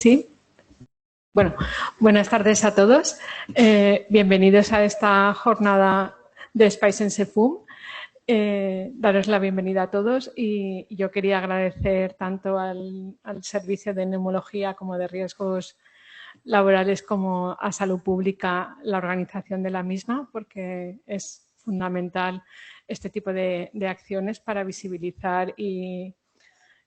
Sí. Bueno, buenas tardes a todos. Bienvenidos a esta jornada de Spice en SEFUM. Daros la bienvenida a todos y yo quería agradecer tanto al Servicio de Neumología como de Riesgos Laborales como a Salud Pública la organización de la misma, porque es fundamental este tipo de acciones para visibilizar y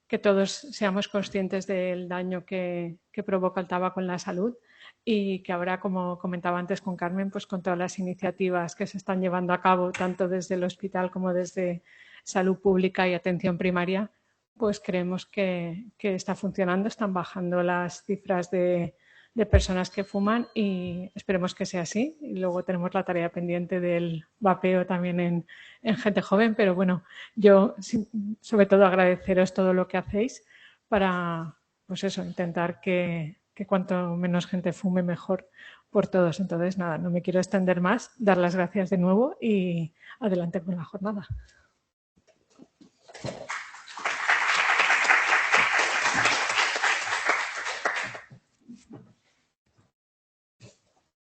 que todos seamos conscientes del daño que provoca el tabaco en la salud y que ahora, como comentaba antes con Carmen, pues con todas las iniciativas que se están llevando a cabo, tanto desde el hospital como desde salud pública y atención primaria, pues creemos que está funcionando, están bajando las cifras de personas que fuman y esperemos que sea así. Y luego tenemos la tarea pendiente del vapeo también en gente joven, pero bueno, yo sobre todo agradeceros todo lo que hacéis para, pues eso, intentar que cuanto menos gente fume mejor por todos. Entonces, nada, no me quiero extender más, dar las gracias de nuevo y adelante con la jornada.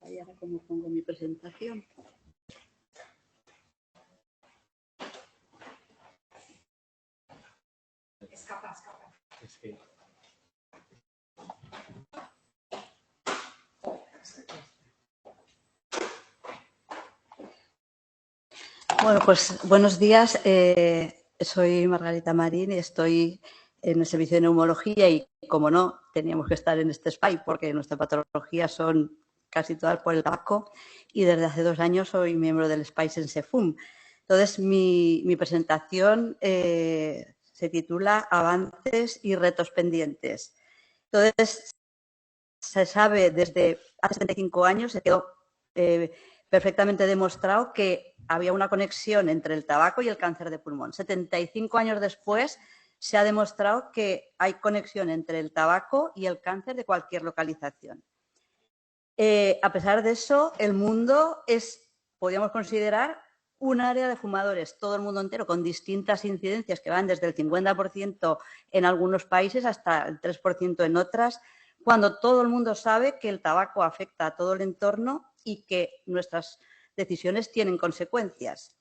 Y ahora cómo pongo mi presentación. Escapa. Sí. Bueno, pues buenos días. Soy Margarita Marín y estoy en el Servicio de Neumología y, como no, teníamos que estar en este SPY porque nuestras patologías son casi todas por el tabaco y desde hace 2 años soy miembro del SPY en SEFUM. Entonces, mi presentación se titula Avances y retos pendientes. Entonces, se sabe desde hace 75 años, se quedó perfectamente demostrado que había una conexión entre el tabaco y el cáncer de pulmón. 75 años después se ha demostrado que hay conexión entre el tabaco y el cáncer de cualquier localización. A pesar de eso, el mundo podríamos considerar un área de fumadores, todo el mundo entero, con distintas incidencias que van desde el 50% en algunos países hasta el 3% en otras, cuando todo el mundo sabe que el tabaco afecta a todo el entorno y que nuestras decisiones tienen consecuencias.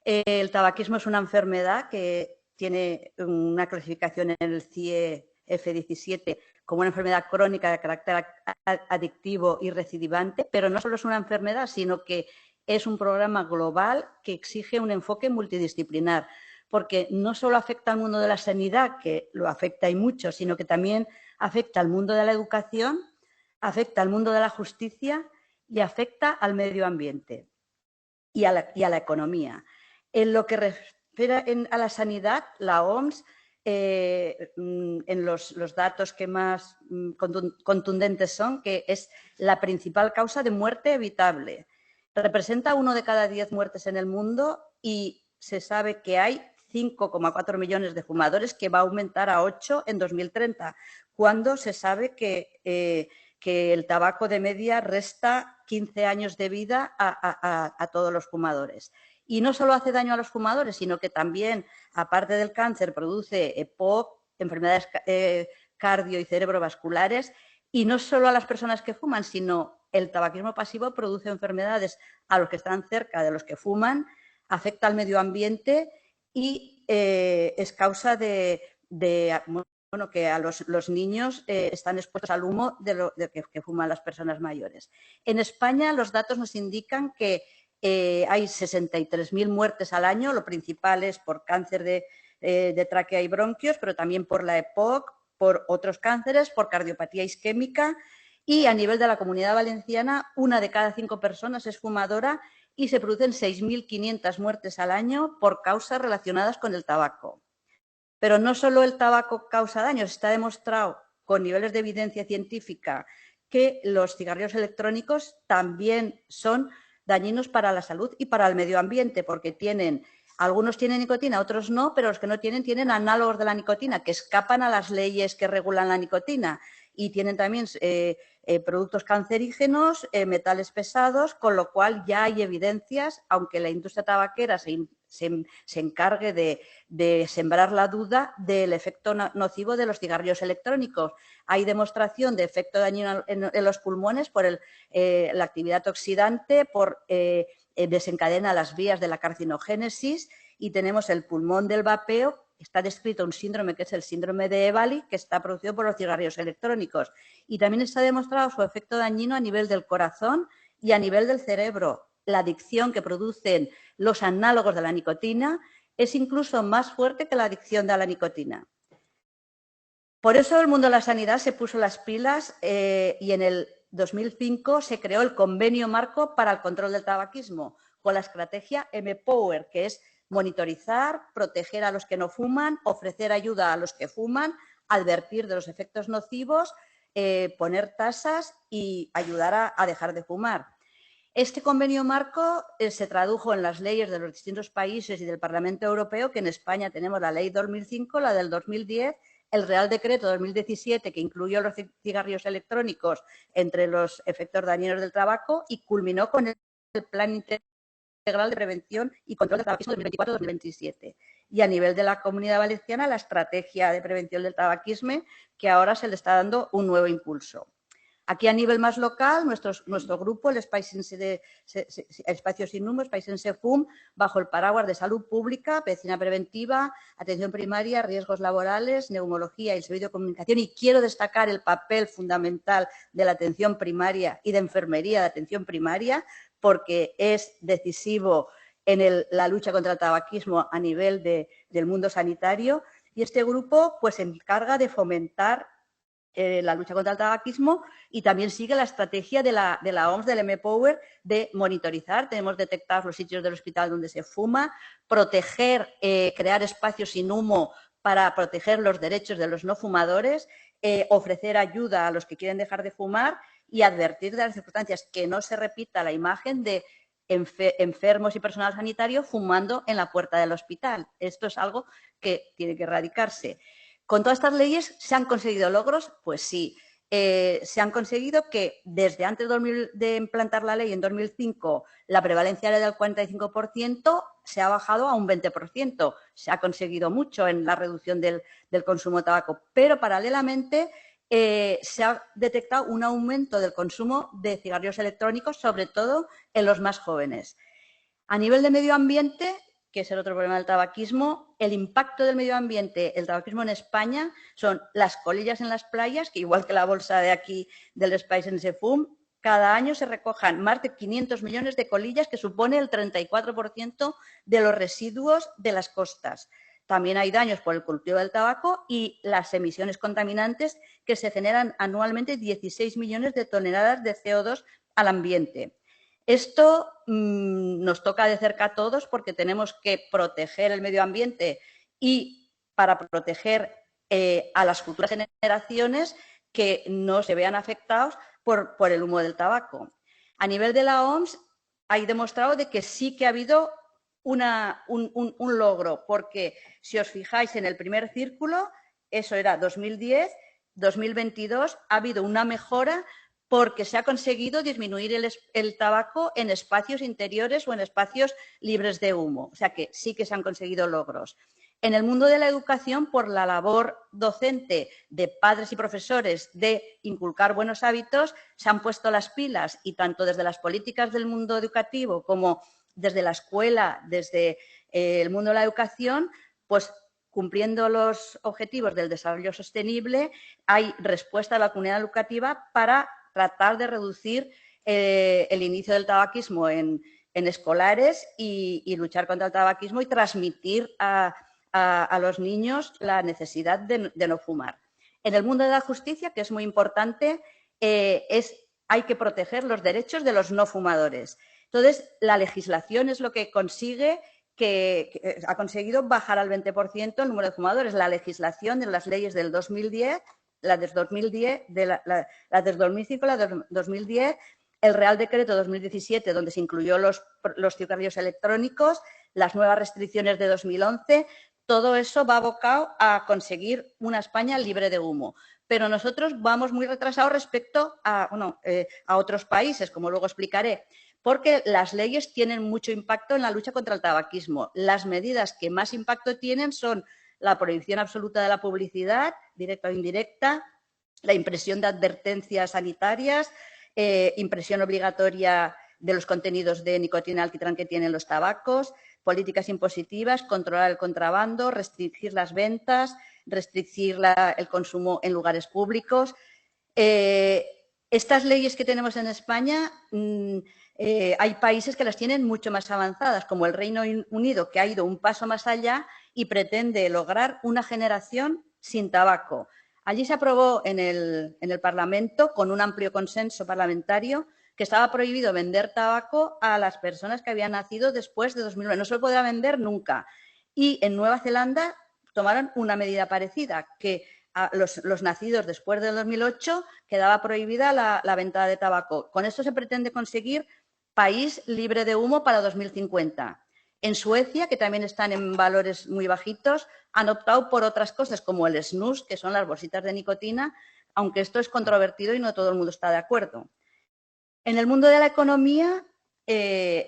El tabaquismo es una enfermedad que tiene una clasificación en el CIE F17 como una enfermedad crónica de carácter adictivo y recidivante, pero no solo es una enfermedad, sino que es un programa global que exige un enfoque multidisciplinar, porque no solo afecta al mundo de la sanidad, que lo afecta y mucho, sino que también afecta al mundo de la educación, afecta al mundo de la justicia y afecta al medio ambiente y a la economía. En lo que refiere a la sanidad, la OMS, en los datos que más contundentes son, que es la principal causa de muerte evitable. Representa 1 de cada 10 muertes en el mundo y se sabe que hay 5,4 millones de fumadores, que va a aumentar a 8 en 2030, cuando se sabe que el tabaco de media resta 15 años de vida a todos los fumadores. Y no solo hace daño a los fumadores, sino que también, aparte del cáncer, produce EPOC, enfermedades cardio- y cerebrovasculares, y no solo a las personas que fuman, sino el tabaquismo pasivo produce enfermedades a los que están cerca de los que fuman, afecta al medio ambiente y es causa de que a los niños están expuestos al humo de que fuman las personas mayores. En España los datos nos indican que hay 63.000 muertes al año. Lo principal es por cáncer de tráquea y bronquios, pero también por la EPOC, por otros cánceres, por cardiopatía isquémica. Y a nivel de la Comunidad Valenciana, 1 de cada 5 personas es fumadora y se producen 6.500 muertes al año por causas relacionadas con el tabaco. Pero no solo el tabaco causa daño, está demostrado con niveles de evidencia científica que los cigarrillos electrónicos también son dañinos para la salud y para el medio ambiente, porque algunos tienen nicotina, otros no, pero los que no tienen análogos de la nicotina que escapan a las leyes que regulan la nicotina y tienen también productos cancerígenos, metales pesados, con lo cual ya hay evidencias, aunque la industria tabaquera se encargue de sembrar la duda del efecto nocivo de los cigarrillos electrónicos. Hay demostración de efecto dañino en los pulmones por la actividad oxidante, desencadena las vías de la carcinogénesis, y tenemos el pulmón del vapeo. Está descrito un síndrome que es el síndrome de EVALI, que está producido por los cigarrillos electrónicos. Y también está demostrado su efecto dañino a nivel del corazón y a nivel del cerebro. La adicción que producen los análogos de la nicotina es incluso más fuerte que la adicción de la nicotina. Por eso el mundo de la sanidad se puso las pilas y en el 2005 se creó el Convenio Marco para el Control del Tabaquismo, con la estrategia M-Power, que es monitorizar, proteger a los que no fuman, ofrecer ayuda a los que fuman, advertir de los efectos nocivos, poner tasas y ayudar a dejar de fumar. Este convenio marco se tradujo en las leyes de los distintos países y del Parlamento Europeo, que en España tenemos la Ley 2005, la del 2010, el Real Decreto 2017, que incluyó los cigarrillos electrónicos entre los efectos dañinos del tabaco, y culminó con el Plan Integral de Prevención y Control del Tabaquismo 2024-2027. Y a nivel de la Comunidad Valenciana, la Estrategia de Prevención del Tabaquismo, que ahora se le está dando un nuevo impulso. Aquí a nivel más local, nuestro grupo, el Espacio Sin Humo, Spaisense FUM, bajo el paraguas de salud pública, medicina preventiva, atención primaria, riesgos laborales, neumología y el servicio de comunicación. Y quiero destacar el papel fundamental de la atención primaria y de enfermería de atención primaria, porque es decisivo en la lucha contra el tabaquismo a nivel del mundo sanitario. Y este grupo pues se encarga de fomentar la lucha contra el tabaquismo y también sigue la estrategia de la OMS, del M-Power, de monitorizar. Tenemos detectados los sitios del hospital donde se fuma, proteger, crear espacios sin humo para proteger los derechos de los no fumadores, ofrecer ayuda a los que quieren dejar de fumar y advertir de las circunstancias, que no se repita la imagen de enfermos y personal sanitario fumando en la puerta del hospital. Esto es algo que tiene que erradicarse. ¿Con todas estas leyes se han conseguido logros? Pues sí. Se han conseguido que desde antes de implantar la ley en 2005 la prevalencia era del 45%, se ha bajado a un 20%. Se ha conseguido mucho en la reducción del consumo de tabaco, pero paralelamente se ha detectado un aumento del consumo de cigarrillos electrónicos, sobre todo en los más jóvenes. A nivel de medio ambiente, que es el otro problema del tabaquismo, el impacto del medio ambiente, el tabaquismo en España, son las colillas en las playas, que igual que la bolsa de aquí del Spaisense FUM, cada año se recojan más de 500 millones de colillas, que supone el 34% de los residuos de las costas. También hay daños por el cultivo del tabaco y las emisiones contaminantes, que se generan anualmente 16 millones de toneladas de CO2 al ambiente. Esto nos toca de cerca a todos porque tenemos que proteger el medio ambiente y para proteger a las futuras generaciones que no se vean afectados por el humo del tabaco. A nivel de la OMS hay demostrado de que sí que ha habido un logro, porque si os fijáis en el primer círculo, eso era 2010, 2022, ha habido una mejora porque se ha conseguido disminuir el tabaco en espacios interiores o en espacios libres de humo. O sea que sí que se han conseguido logros. En el mundo de la educación, por la labor docente de padres y profesores de inculcar buenos hábitos, se han puesto las pilas y tanto desde las políticas del mundo educativo como desde la escuela, desde el mundo de la educación, pues cumpliendo los objetivos del desarrollo sostenible, hay respuesta de la comunidad educativa para tratar de reducir el inicio del tabaquismo en escolares y luchar contra el tabaquismo y transmitir a los niños la necesidad de no fumar. En el mundo de la justicia, que es muy importante, hay que proteger los derechos de los no fumadores. Entonces, la legislación es lo que consigue que ha conseguido bajar al 20% el número de fumadores. La legislación de las leyes del 2010, la del 2010, la del 2005, la del 2010, el Real Decreto 2017, donde se incluyó los cigarrillos electrónicos, las nuevas restricciones de 2011, todo eso va abocado a conseguir una España libre de humo. pero nosotros vamos muy retrasados respecto a, a otros países, como luego explicaré, porque las leyes tienen mucho impacto en la lucha contra el tabaquismo. Las medidas que más impacto tienen son la prohibición absoluta de la publicidad, directa o indirecta, la impresión de advertencias sanitarias, impresión obligatoria de los contenidos de nicotina y alquitrán que tienen los tabacos, políticas impositivas, controlar el contrabando, restringir las ventas, restringir el consumo en lugares públicos. Estas leyes que tenemos en España, hay países que las tienen mucho más avanzadas, como el Reino Unido, que ha ido un paso más allá y pretende lograr una generación sin tabaco. Allí se aprobó en el Parlamento, con un amplio consenso parlamentario, que estaba prohibido vender tabaco a las personas que habían nacido después de 2009. No se lo podrá vender nunca. Y en Nueva Zelanda tomaron una medida parecida, que a los nacidos después del 2008 quedaba prohibida la venta de tabaco. Con esto se pretende conseguir país libre de humo para 2050. En Suecia, que también están en valores muy bajitos, han optado por otras cosas como el snus, que son las bolsitas de nicotina, aunque esto es controvertido y no todo el mundo está de acuerdo. En el mundo de la economía,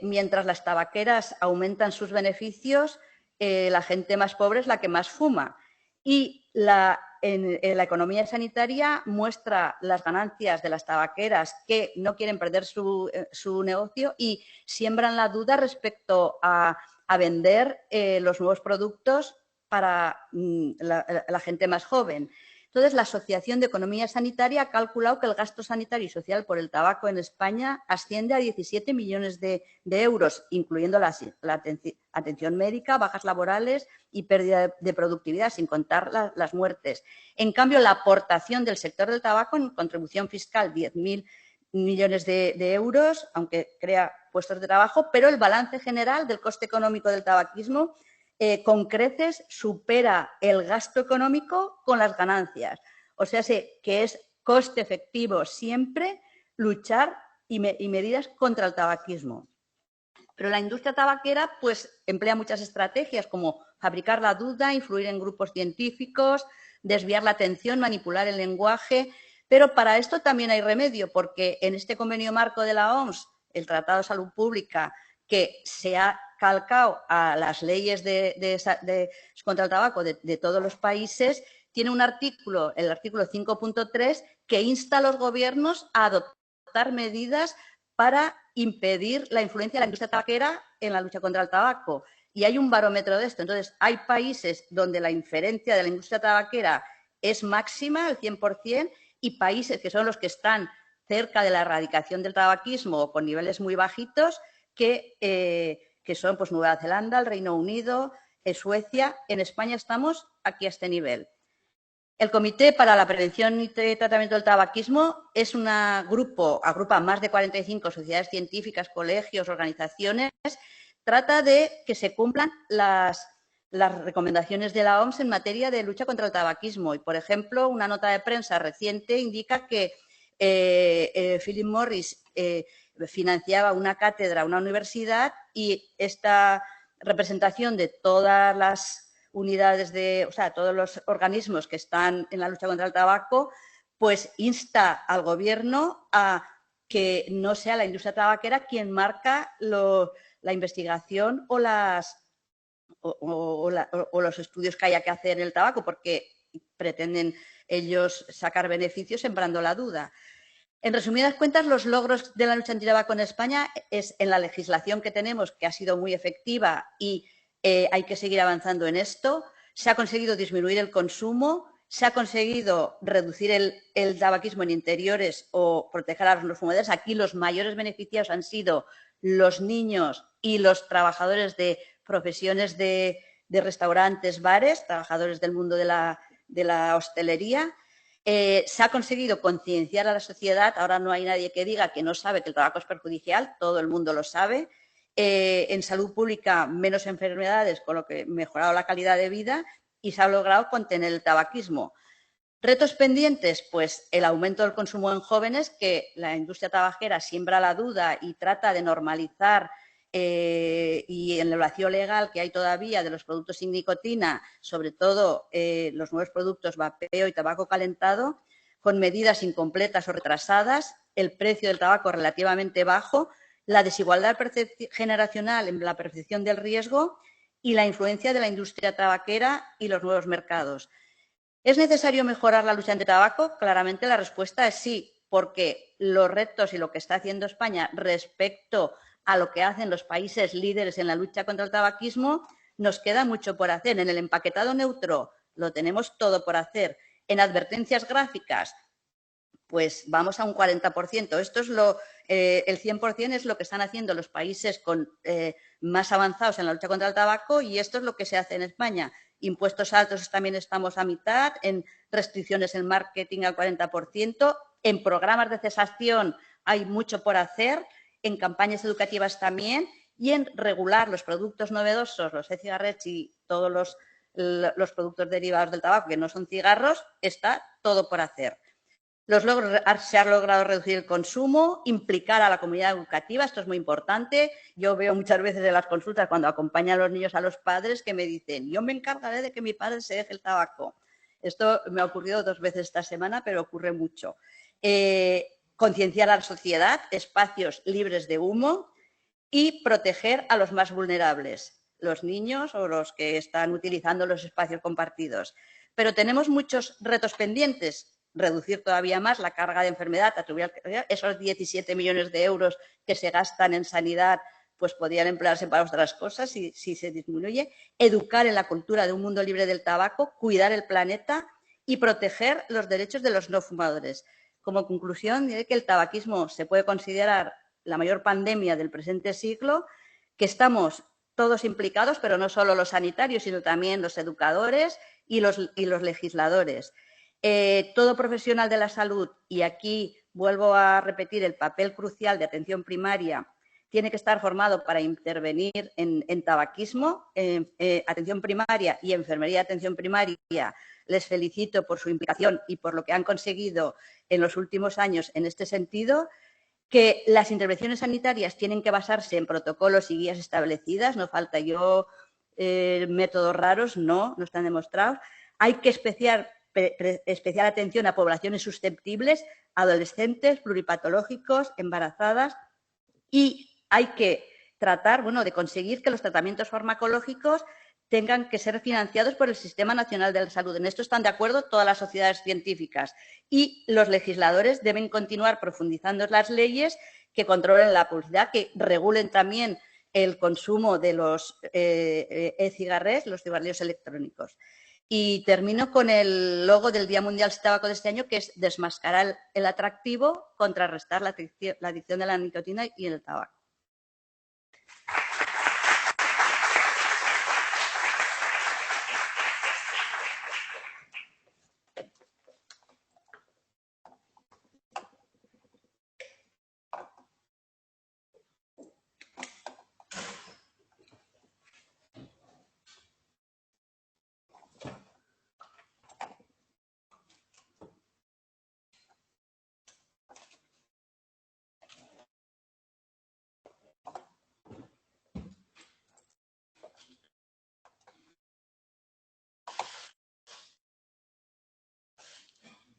mientras las tabaqueras aumentan sus beneficios, la gente más pobre es la que más fuma. Y en la economía sanitaria muestra las ganancias de las tabaqueras que no quieren perder su negocio y siembran la duda respecto a vender los nuevos productos para la gente más joven. Entonces, la Asociación de Economía Sanitaria ha calculado que el gasto sanitario y social por el tabaco en España asciende a 17 millones de euros, incluyendo la atención médica, bajas laborales y pérdida de productividad, sin contar las muertes. En cambio, la aportación del sector del tabaco en contribución fiscal, 10.000 millones de euros, aunque crea puestos de trabajo, pero el balance general del coste económico del tabaquismo con creces supera el gasto económico con las ganancias. O sea, que es coste efectivo siempre luchar y medidas contra el tabaquismo. Pero la industria tabaquera pues emplea muchas estrategias como fabricar la duda, influir en grupos científicos, desviar la atención, manipular el lenguaje. Pero para esto también hay remedio, porque en este convenio marco de la OMS, el Tratado de Salud Pública, que se ha calcado a las leyes contra el tabaco de todos los países, tiene un artículo, el artículo 5.3, que insta a los gobiernos a adoptar medidas para impedir la influencia de la industria tabaquera en la lucha contra el tabaco. Y hay un barómetro de esto. Entonces, hay países donde la inferencia de la industria tabaquera es máxima, al 100%, y países que son los que están cerca de la erradicación del tabaquismo o con niveles muy bajitos, que son pues, Nueva Zelanda, el Reino Unido, Suecia. En España estamos aquí a este nivel. El Comité para la Prevención y Tratamiento del Tabaquismo es un grupo, agrupa más de 45 sociedades científicas, colegios, organizaciones. Trata de que se cumplan las recomendaciones de la OMS en materia de lucha contra el tabaquismo. Y, por ejemplo, una nota de prensa reciente indica que Philip Morris financiaba una cátedra, una universidad, y esta representación de todas las unidades todos los organismos que están en la lucha contra el tabaco, pues insta al gobierno a que no sea la industria tabaquera quien marca la investigación o los estudios que haya que hacer en el tabaco, porque pretenden ellos sacar beneficios sembrando la duda. En resumidas cuentas, los logros de la lucha antitabaco en España es en la legislación que tenemos, que ha sido muy efectiva y hay que seguir avanzando en esto. Se ha conseguido disminuir el consumo, se ha conseguido reducir el tabaquismo en interiores o proteger a los fumadores. Aquí los mayores beneficiados han sido los niños y los trabajadores de profesiones de restaurantes, bares, trabajadores del mundo de la hostelería. Se ha conseguido concienciar a la sociedad. Ahora no hay nadie que diga que no sabe que el tabaco es perjudicial, todo el mundo lo sabe. En salud pública, menos enfermedades, con lo que ha mejorado la calidad de vida y se ha logrado contener el tabaquismo. Retos pendientes, pues el aumento del consumo en jóvenes, que la industria tabacera siembra la duda y trata de normalizar, y en el vacío legal que hay todavía de los productos sin nicotina, sobre todo los nuevos productos vapeo y tabaco calentado, con medidas incompletas o retrasadas, el precio del tabaco relativamente bajo, la desigualdad generacional en la percepción del riesgo y la influencia de la industria tabaquera y los nuevos mercados. ¿Es necesario mejorar la lucha antitabaco? Claramente la respuesta es sí, porque los retos y lo que está haciendo España respecto a lo que hacen los países líderes en la lucha contra el tabaquismo, nos queda mucho por hacer. En el empaquetado neutro lo tenemos todo por hacer. En advertencias gráficas, pues vamos a un 40%. Esto es el 100% es lo que están haciendo los países más avanzados en la lucha contra el tabaco y esto es lo que se hace en España. Impuestos altos también estamos a mitad, en restricciones en marketing al 40%, en programas de cesación hay mucho por hacer, en campañas educativas también y en regular los productos novedosos, los e-cigarettes y todos los productos derivados del tabaco que no son cigarros, está todo por hacer. Se ha logrado reducir el consumo, implicar a la comunidad educativa, esto es muy importante. Yo veo muchas veces en las consultas cuando acompañan a los niños a los padres que me dicen, yo me encargaré de que mi padre se deje el tabaco. Esto me ha ocurrido 2 veces esta semana, pero ocurre mucho. Concienciar a la sociedad, espacios libres de humo y proteger a los más vulnerables, los niños o los que están utilizando los espacios compartidos. Pero tenemos muchos retos pendientes. Reducir todavía más la carga de enfermedad, esos 17 millones de euros que se gastan en sanidad, pues podrían emplearse para otras cosas si se disminuye. Educar en la cultura de un mundo libre del tabaco, cuidar el planeta y proteger los derechos de los no fumadores. Como conclusión, diré que el tabaquismo se puede considerar la mayor pandemia del presente siglo, que estamos todos implicados, pero no solo los sanitarios, sino también los educadores y los legisladores. Todo profesional de la salud, y aquí vuelvo a repetir el papel crucial de atención primaria, tiene que estar formado para intervenir en tabaquismo, atención primaria y enfermería de atención primaria. Les felicito por su implicación y por lo que han conseguido en los últimos años en este sentido. Que las intervenciones sanitarias tienen que basarse en protocolos y guías establecidas, no falta métodos raros, no están demostrados. Hay que especial atención a poblaciones susceptibles, adolescentes, pluripatológicos, embarazadas y hay que tratar, de conseguir que los tratamientos farmacológicos tengan que ser financiados por el Sistema Nacional de la Salud. En esto están de acuerdo todas las sociedades científicas y los legisladores deben continuar profundizando en las leyes que controlen la publicidad, que regulen también el consumo de los e-cigarrettes, los cigarrillos electrónicos. Y termino con el logo del Día Mundial sin Tabaco de este año, que es desmascarar el atractivo, contrarrestar la adicción de la nicotina y el tabaco.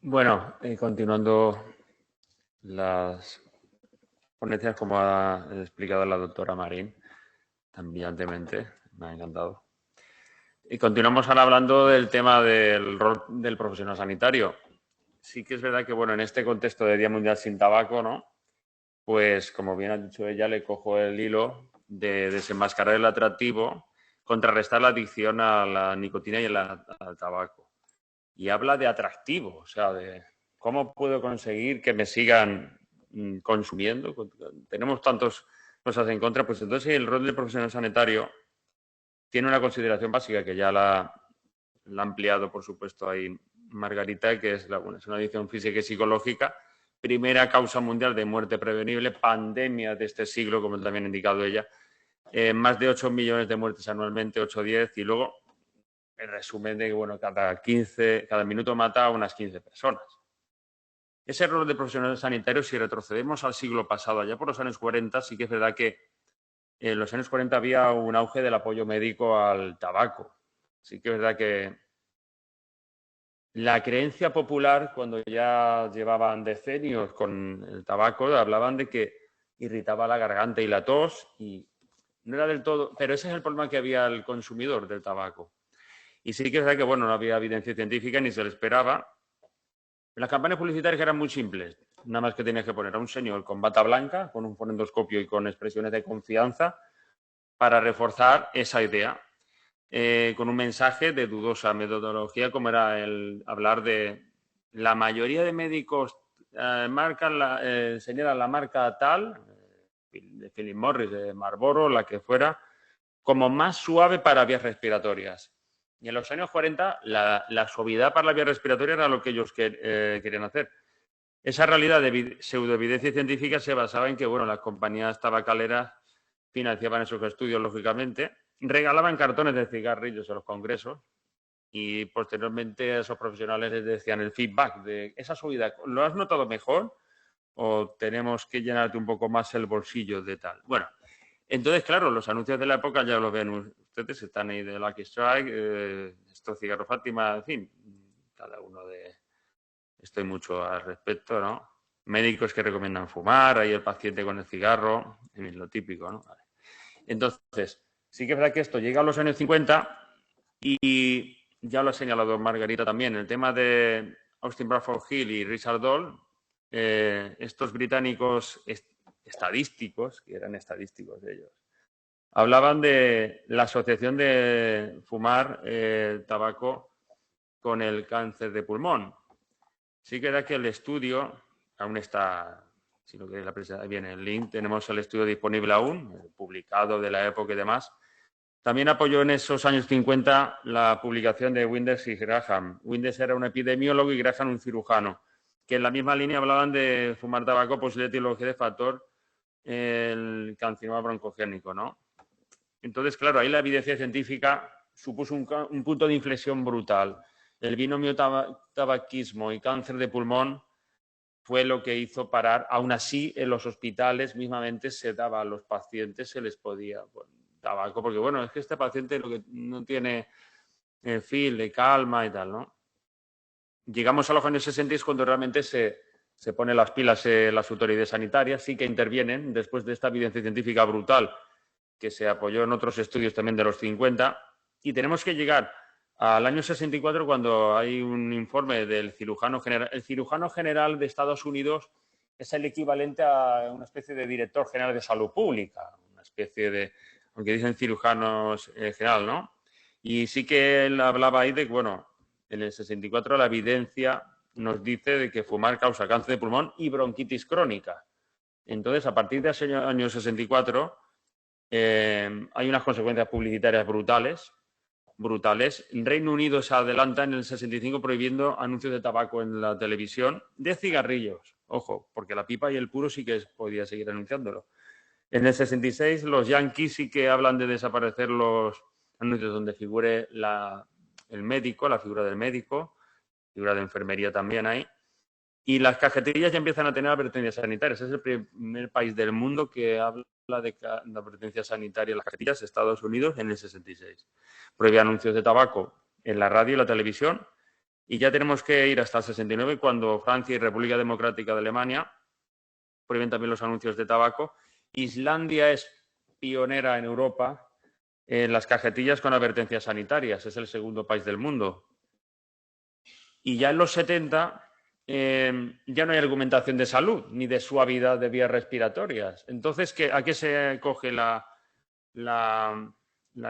Bueno, continuando las ponencias, como ha explicado la doctora Marín, tan brillantemente, me ha encantado. Y continuamos ahora hablando del tema del rol del profesional sanitario. Sí que es verdad que, en este contexto de Día Mundial sin Tabaco, ¿no? Pues, como bien ha dicho ella, le cojo el hilo de desenmascarar el atractivo, contrarrestar la adicción a la nicotina y al tabaco. Y habla de atractivo, o sea, de cómo puedo conseguir que me sigan consumiendo. Tenemos tantas cosas en contra, pues entonces el rol del profesional sanitario tiene una consideración básica que ya la ha ampliado, por supuesto, ahí Margarita, que es una adicción física y psicológica, primera causa mundial de muerte prevenible, pandemia de este siglo, como también ha indicado ella, más de 8 millones de muertes anualmente, 8 o 10, y luego el resumen de que cada minuto mata a unas 15 personas. Ese rol de profesionales sanitarios, si retrocedemos al siglo pasado, allá por los años 40, sí que es verdad que en los años 40 había un auge del apoyo médico al tabaco. Sí que es verdad que la creencia popular, cuando ya llevaban decenios con el tabaco, hablaban de que irritaba la garganta y la tos, y no era del todo, pero ese es el problema que había al consumidor del tabaco. Y sí que es verdad que, bueno, no había evidencia científica ni se le esperaba. Las campañas publicitarias eran muy simples, nada más que tenías que poner a un señor con bata blanca, con un fonendoscopio y con expresiones de confianza para reforzar esa idea. Con un mensaje de dudosa metodología, como era el hablar de la mayoría de médicos señalan la marca tal, de Philip Morris, de Marlboro, la que fuera, como más suave para vías respiratorias. Y en los años 40 la suavidad para la vía respiratoria era lo que ellos querían hacer. Esa realidad de pseudoevidencia científica se basaba en que, bueno, las compañías tabacaleras financiaban esos estudios, lógicamente, regalaban cartones de cigarrillos en los congresos y posteriormente a esos profesionales les decían el feedback de esa subida, ¿lo has notado mejor o tenemos que llenarte un poco más el bolsillo de tal? Bueno, entonces, claro, los anuncios de la época ya los ven ustedes, están ahí de Lucky Strike, estos cigarros Fátima, en fin, cada uno de... Estoy mucho al respecto, ¿no? Médicos que recomiendan fumar, ahí el paciente con el cigarro, es lo típico, ¿no? Vale. Entonces, sí que es verdad que esto llega a los años 50 y ya lo ha señalado Margarita también, el tema de Austin Bradford Hill y Richard Doll, estos británicos estadísticos, que eran estadísticos de ellos, hablaban de la asociación de fumar tabaco con el cáncer de pulmón. Sí que era que el estudio aún está, si no queréis la prensa, ahí viene el link, tenemos el estudio disponible aún, publicado de la época y demás. También apoyó en esos años 50 la publicación de Winders y Graham. Winders era un epidemiólogo y Graham un cirujano, que en la misma línea hablaban de fumar tabaco, posible etiología de factor el carcinoma broncogénico, ¿no? Entonces, claro, ahí la evidencia científica supuso un punto de inflexión brutal. El binomio tabaquismo y cáncer de pulmón fue lo que hizo parar. Aún así, en los hospitales mismamente se daba a los pacientes, se les podía tabaco, porque bueno, es que este paciente lo que no tiene feel de calma y tal, ¿no? Llegamos a los años 60 y es cuando realmente se ponen las pilas las autoridades sanitarias, sí que intervienen después de esta evidencia científica brutal que se apoyó en otros estudios también de los 50, y tenemos que llegar al año 64 cuando hay un informe del cirujano general. El cirujano general de Estados Unidos es el equivalente a una especie de director general de salud pública, una especie de, aunque dicen cirujanos general, ¿no? Y sí que él hablaba ahí de que, bueno, en el 64 la evidencia nos dice de que fumar causa cáncer de pulmón y bronquitis crónica. Entonces, a partir de ese año 64... hay unas consecuencias publicitarias brutales. Reino Unido se adelanta en el 65 prohibiendo anuncios de tabaco en la televisión, de cigarrillos, ojo, porque la pipa y el puro sí que podía seguir anunciándolo. En el 66 los yanquis sí que hablan de desaparecer los anuncios donde figure el médico, la figura del médico, figura de enfermería también hay. Y las cajetillas ya empiezan a tener advertencias sanitarias. Es el primer país del mundo que habla de advertencia sanitaria en las cajetillas, Estados Unidos, en el 66. Prohíbe anuncios de tabaco en la radio y la televisión. Y ya tenemos que ir hasta el 69, cuando Francia y República Democrática de Alemania prohíben también los anuncios de tabaco. Islandia es pionera en Europa en las cajetillas con advertencias sanitarias. Es el segundo país del mundo. Y ya en los 70... ya no hay argumentación de salud ni de suavidad de vías respiratorias. Entonces, ¿a qué se coge la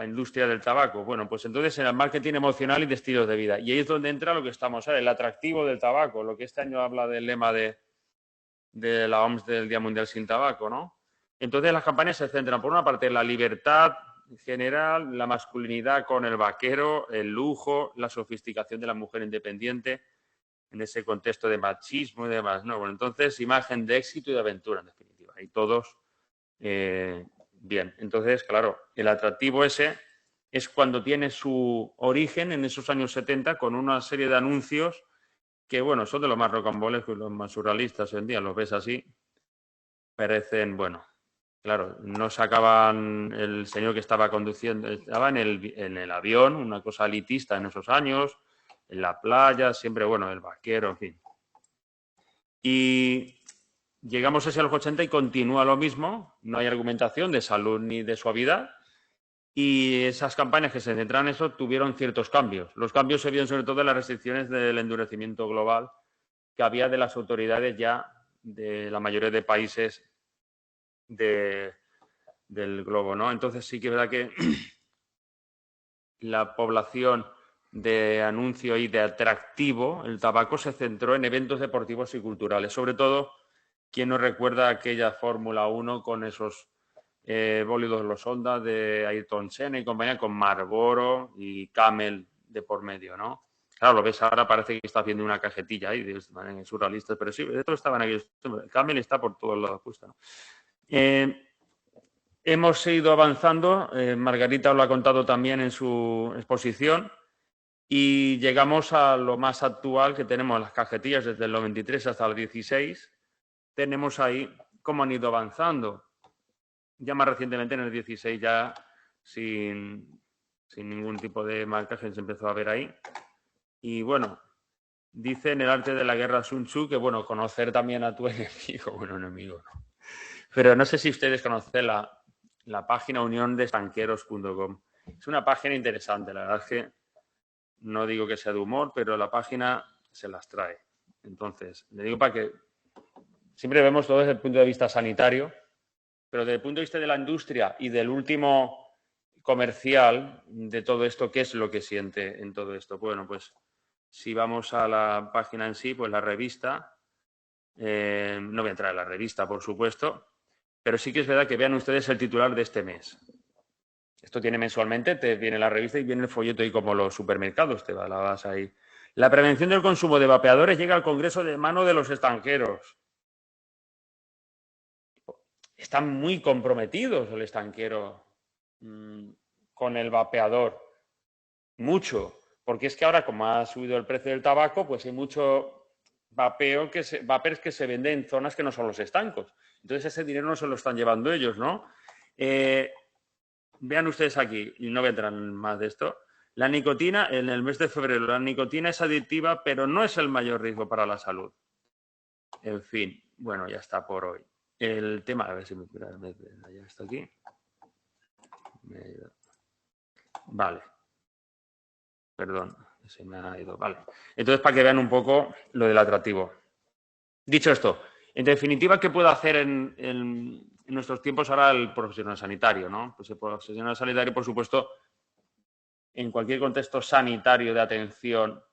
industria del tabaco? Bueno, pues entonces en el marketing emocional y de estilos de vida. Y ahí es donde entra lo que estamos ahora, el atractivo del tabaco, lo que este año habla del lema de la OMS del Día Mundial sin Tabaco, ¿no? Entonces las campañas se centran, por una parte, en la libertad general, la masculinidad con el vaquero, el lujo, la sofisticación de la mujer independiente, en ese contexto de machismo y demás, ¿no? Bueno, entonces, imagen de éxito y de aventura, en definitiva. Y todos bien. Entonces, claro, el atractivo ese es cuando tiene su origen en esos años 70 con una serie de anuncios que, bueno, son de los más rocambolescos y los más surrealistas hoy en día. Los ves así, parecen, bueno, claro, no sacaban el señor que estaba conduciendo, estaba en el avión, una cosa elitista en esos años, en la playa, siempre, bueno, el vaquero, en fin. Y llegamos así a los 80 y continúa lo mismo, no hay argumentación de salud ni de suavidad. Y esas campañas que se centran en eso tuvieron ciertos cambios. Los cambios se vieron sobre todo en las restricciones del endurecimiento global que había de las autoridades ya de la mayoría de países del globo, ¿no? Entonces sí que es verdad que la población de anuncio y de atractivo, el tabaco se centró en eventos deportivos y culturales. Sobre todo, ¿quién nos recuerda aquella Fórmula 1 con esos bólidos los Honda de Ayrton Senna y compañía, con Marlboro y Camel de por medio, ¿no? Claro, lo ves ahora, parece que estás viendo una cajetilla ahí, en surrealistas, pero sí, de todo estaban aquí. Camel está por todos lados puesta, ¿no? Hemos ido avanzando, Margarita os lo ha contado también en su exposición, y llegamos a lo más actual que tenemos, las cajetillas desde el 93 hasta el 16. Tenemos ahí cómo han ido avanzando. Ya más recientemente, en el 16, ya sin ningún tipo de marcaje se empezó a ver ahí. Y bueno, dice en el arte de la guerra Sun Tzu que, bueno, conocer también a tu enemigo. Bueno, enemigo no. Pero no sé si ustedes conocen la página uniondestanqueros.com. Es una página interesante, la verdad es que no digo que sea de humor, pero la página se las trae. Entonces, le digo para que siempre vemos todo desde el punto de vista sanitario, pero desde el punto de vista de la industria y del último comercial de todo esto, ¿qué es lo que siente en todo esto? Bueno, pues si vamos a la página en sí, pues la revista, no voy a entrar en la revista, por supuesto, pero sí que es verdad que vean ustedes el titular de este mes. Esto tiene mensualmente, te viene la revista y viene el folleto y como los supermercados, te la vas ahí. La prevención del consumo de vapeadores llega al Congreso de mano de los estanqueros. Están muy comprometidos el estanquero con el vapeador. Mucho. Porque es que ahora, como ha subido el precio del tabaco, pues hay mucho vapers que se venden en zonas que no son los estancos. Entonces ese dinero no se lo están llevando ellos, ¿no? Vean ustedes aquí, y no vendrán más de esto, la nicotina, en el mes de febrero, la nicotina es adictiva, pero no es el mayor riesgo para la salud. En fin, bueno, ya está por hoy. El tema, a ver si me ya está aquí. Vale. Perdón, se me ha ido. Vale. Entonces, para que vean un poco lo del atractivo. Dicho esto, en definitiva, ¿qué puede hacer en nuestros tiempos ahora el profesional sanitario, ¿no? Pues el profesional sanitario, por supuesto, en cualquier contexto sanitario de atención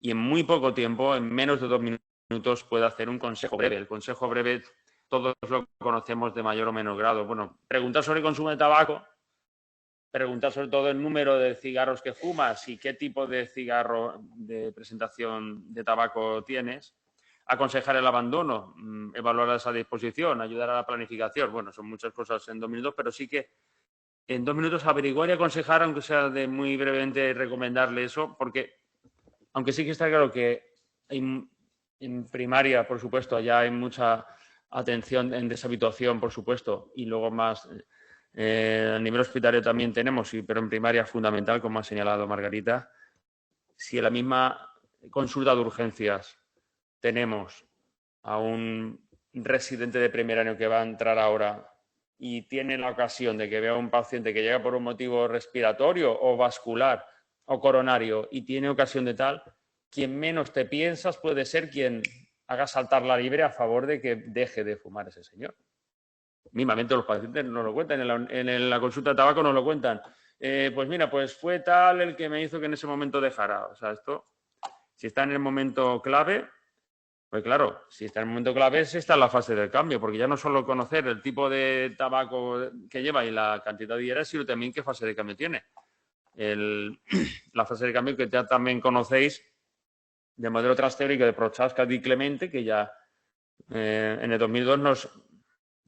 y en muy poco tiempo, en menos de 2 minutos, puede hacer un consejo breve. El consejo breve todos lo conocemos de mayor o menor grado. Bueno, preguntar sobre el consumo de tabaco, preguntar sobre todo el número de cigarros que fumas y qué tipo de cigarro de presentación de tabaco tienes, aconsejar el abandono, evaluar esa disposición, ayudar a la planificación. Bueno, son muchas cosas en 2 minutos, pero sí que en 2 minutos averiguar y aconsejar, aunque sea de muy brevemente recomendarle eso, porque aunque sí que está claro que en primaria, por supuesto, ya hay mucha atención en deshabituación, por supuesto, y luego más a nivel hospitalario también tenemos, pero en primaria es fundamental, como ha señalado Margarita. Si en la misma consulta de urgencias tenemos a un residente de primer año que va a entrar ahora y tiene la ocasión de que vea a un paciente que llega por un motivo respiratorio o vascular o coronario y tiene ocasión de tal, quien menos te piensas puede ser quien haga saltar la liebre a favor de que deje de fumar ese señor. Mínimamente los pacientes nos lo cuentan, en la consulta de tabaco nos lo cuentan. Pues mira, pues fue tal el que me hizo que en ese momento dejara. O sea, esto, si está en el momento clave, pues claro, si está en el momento clave, está en la fase del cambio, porque ya no solo conocer el tipo de tabaco que lleva y la cantidad de hieras, sino también qué fase de cambio tiene. La fase de cambio que ya también conocéis del modelo transteórico de Prochaska y Clemente, que ya en el 2002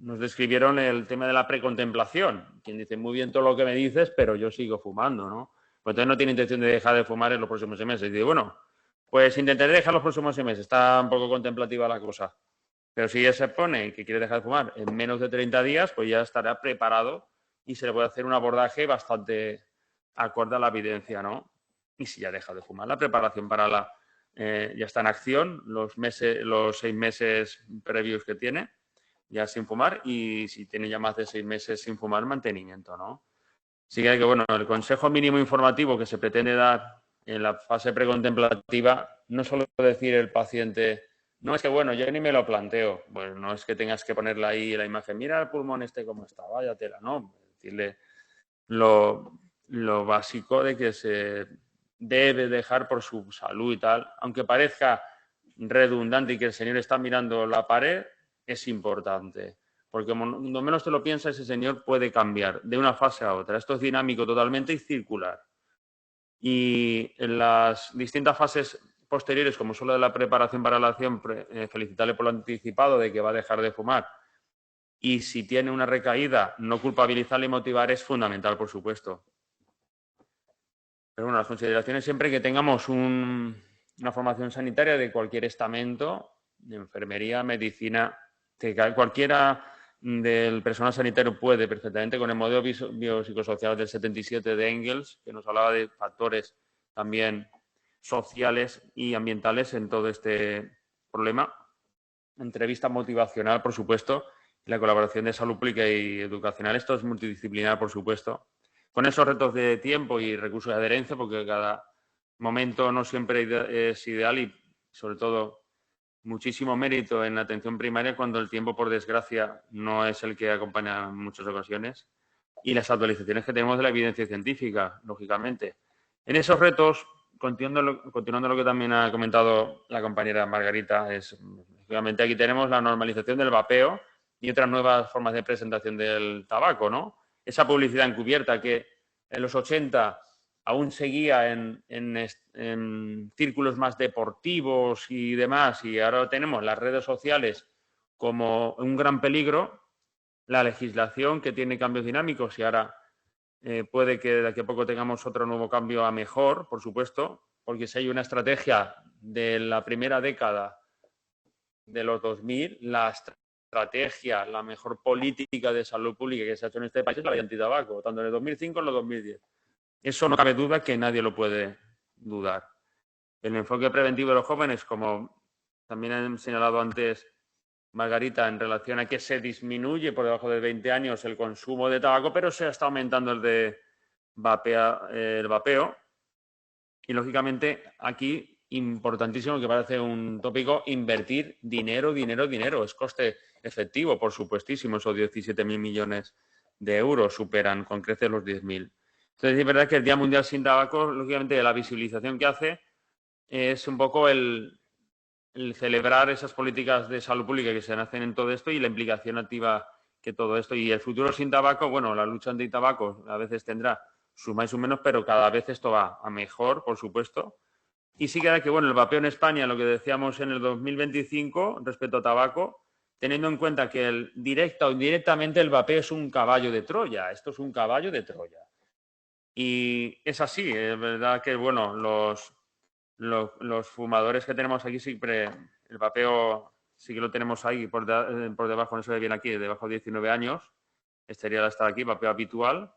nos describieron el tema de la precontemplación. Quien dice, muy bien todo lo que me dices, pero yo sigo fumando, ¿no? Pues entonces no tiene intención de dejar de fumar en los próximos 6 meses. Y dice, bueno, pues intentaré dejar los próximos 6 meses. Está un poco contemplativa la cosa. Pero si ya se pone que quiere dejar de fumar en menos de 30 días, pues ya estará preparado y se le puede hacer un abordaje bastante acorde a la evidencia, ¿no? y si ya deja de fumar. La preparación para ya está en acción, los 6 meses previos que tiene ya sin fumar, y si tiene ya más de 6 meses sin fumar, mantenimiento, ¿no? Así que, bueno, el consejo mínimo informativo que se pretende dar en la fase precontemplativa no solo decir el paciente, no es que, bueno, yo ni me lo planteo, pues no es que tengas que ponerle ahí la imagen, mira el pulmón cómo está, vaya tela, no, decirle lo básico de que se debe dejar por su salud y tal, aunque parezca redundante y que el señor está mirando la pared, es importante. Porque cuando menos te lo piensa, ese señor puede cambiar de una fase a otra. Esto es dinámico totalmente y circular. Y en las distintas fases posteriores, como solo de la preparación para la acción, felicitarle por lo anticipado de que va a dejar de fumar. Y si tiene una recaída, no culpabilizarle y motivar es fundamental, por supuesto. Pero bueno, las consideraciones siempre que tengamos una formación sanitaria de cualquier estamento, de enfermería, medicina, que cualquiera del personal sanitario puede perfectamente, con el modelo biopsicosocial del 77 de Engels, que nos hablaba de factores también sociales y ambientales en todo este problema. Entrevista motivacional, por supuesto, y la colaboración de salud pública y educacional. Esto es multidisciplinar, por supuesto, con esos retos de tiempo y recursos de adherencia, porque cada momento no siempre es ideal y, sobre todo, muchísimo mérito en la atención primaria cuando el tiempo, por desgracia, no es el que acompaña en muchas ocasiones. Y las actualizaciones que tenemos de la evidencia científica, lógicamente. En esos retos, continuando lo que también ha comentado la compañera Margarita, lógicamente aquí tenemos la normalización del vapeo y otras nuevas formas de presentación del tabaco, ¿no? Esa publicidad encubierta que en los 80 aún seguía en círculos más deportivos y demás, y ahora tenemos las redes sociales como un gran peligro, la legislación que tiene cambios dinámicos y ahora puede que de aquí a poco tengamos otro nuevo cambio a mejor, por supuesto, porque si hay una estrategia de la primera década de los 2000, la estrategia, la mejor política de salud pública que se ha hecho en este país es la ley antitabaco, tanto en el 2005 como en el 2010. Eso no cabe duda, que nadie lo puede dudar. El enfoque preventivo de los jóvenes, como también han señalado antes Margarita, en relación a que se disminuye por debajo de 20 años el consumo de tabaco, pero se está aumentando el vapeo. Y, lógicamente, aquí, importantísimo, que parece un tópico, invertir dinero. Es coste efectivo, por supuestísimo. Esos 17.000 millones de euros superan con creces los 10.000. Entonces, es verdad que el Día Mundial sin Tabaco, lógicamente, la visibilización que hace es un poco el celebrar esas políticas de salud pública que se hacen en todo esto y la implicación activa que todo esto. Y el futuro sin tabaco, bueno, la lucha anti-tabaco a veces tendrá sus más y sus menos, pero cada vez esto va a mejor, por supuesto. Y sí queda que, bueno, el vapeo en España, lo que decíamos en el 2025 respecto a tabaco, teniendo en cuenta que directa o indirectamente el vapeo es un caballo de Troya. Esto es un caballo de Troya. Y es así, es verdad que, bueno, los fumadores que tenemos aquí siempre, el vapeo sí que lo tenemos ahí por debajo, no se ve bien aquí, debajo de 19 años, estaría estar aquí, vapeo habitual,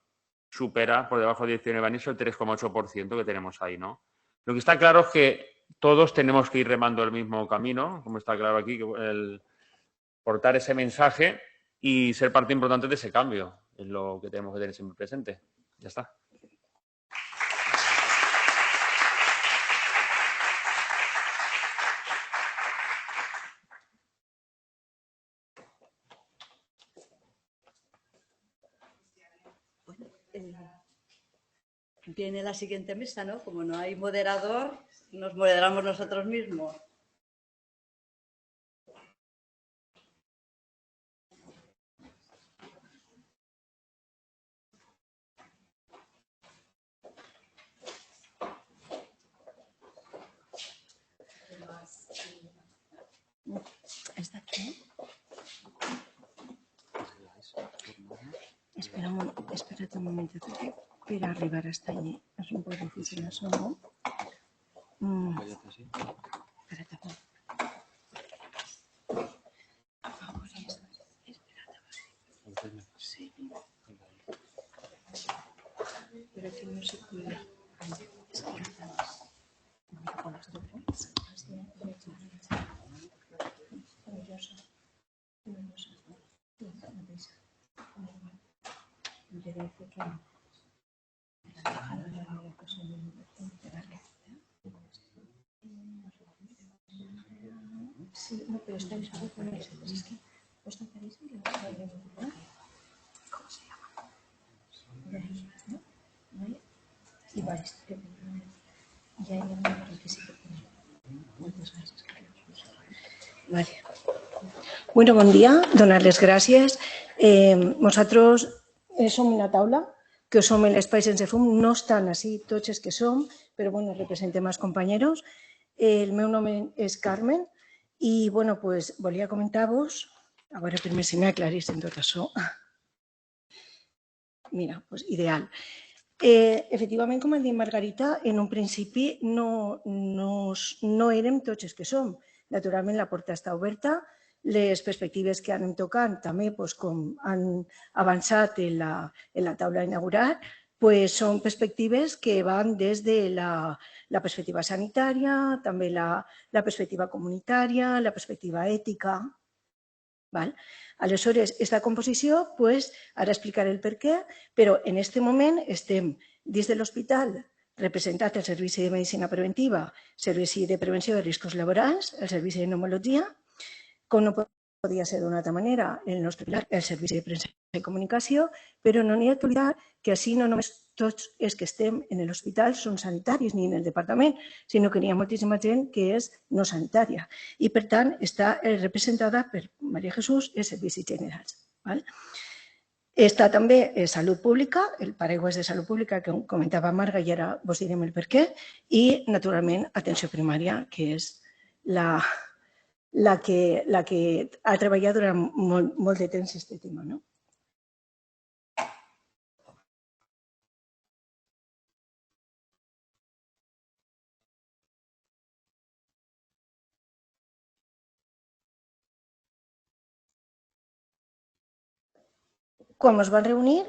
supera por debajo de 19 años el 3,8% que tenemos ahí, ¿no? Lo que está claro es que todos tenemos que ir remando el mismo camino, como está claro aquí, el portar ese mensaje y ser parte importante de ese cambio, es lo que tenemos que tener siempre presente. Ya está. Viene la siguiente mesa, ¿no? Como no hay moderador, nos moderamos nosotros mismos. ¿Está aquí? Espérate un momento, que quiero arribar hasta allí. Es un poco difícil eso, ¿no? Espérate. Por favor, espérate. Sí. Pero que no se puede. Espérate. Sí, no, pero está dispuesto a poner. Es que vuestro país y la ¿cómo se llama? ¿No? ¿No hay? Y vale, ya hay un requisito. Muchas gracias, Carlos. Vale. Bueno, bon dia, donar-les gràcies. Nosaltres som una taula que som en l'Espai Sense Fum, no estan així tots els que som, però bueno, representem els companys. El meu nom és Carmen i bueno, pues, volia comentar-vos, a veure primer si m'aclarís en tot això. Mira, pues, ideal. Efectivament, com ha dit Margarita, en un principi no érem tots els que som. Naturalment, la porta està oberta. Les perspectives que anem tocant també, com han avançat en la taula inaugural, són perspectives que van des de la perspectiva sanitària, també la perspectiva comunitària, la perspectiva ètica. Aleshores, aquesta composició, ara explicaré el per què, però en aquest moment estem dins de l'hospital representat el Servici de Medicina Preventiva, Servici de Prevenció de Riscos Laborals, el Servici de Pneumologia, com no podia ser d'una altra manera, el nostre pilar, el Servici de Premsa i Comunicació, però no n'hi ha que oblidar que així no només tots els que estem en l'hospital són sanitaris ni en el departament, sinó que n'hi ha moltíssima gent que és no sanitària i, per tant, està representada per Maria Jesús i els Servicis Generals. Està també Salut Pública, el paraigües de Salut Pública que comentava Marga i ara vos direm el per què, i, naturalment, Atenció Primària, que és la que ha treballat durant molt de temps aquest tema. Quan ens vam reunir,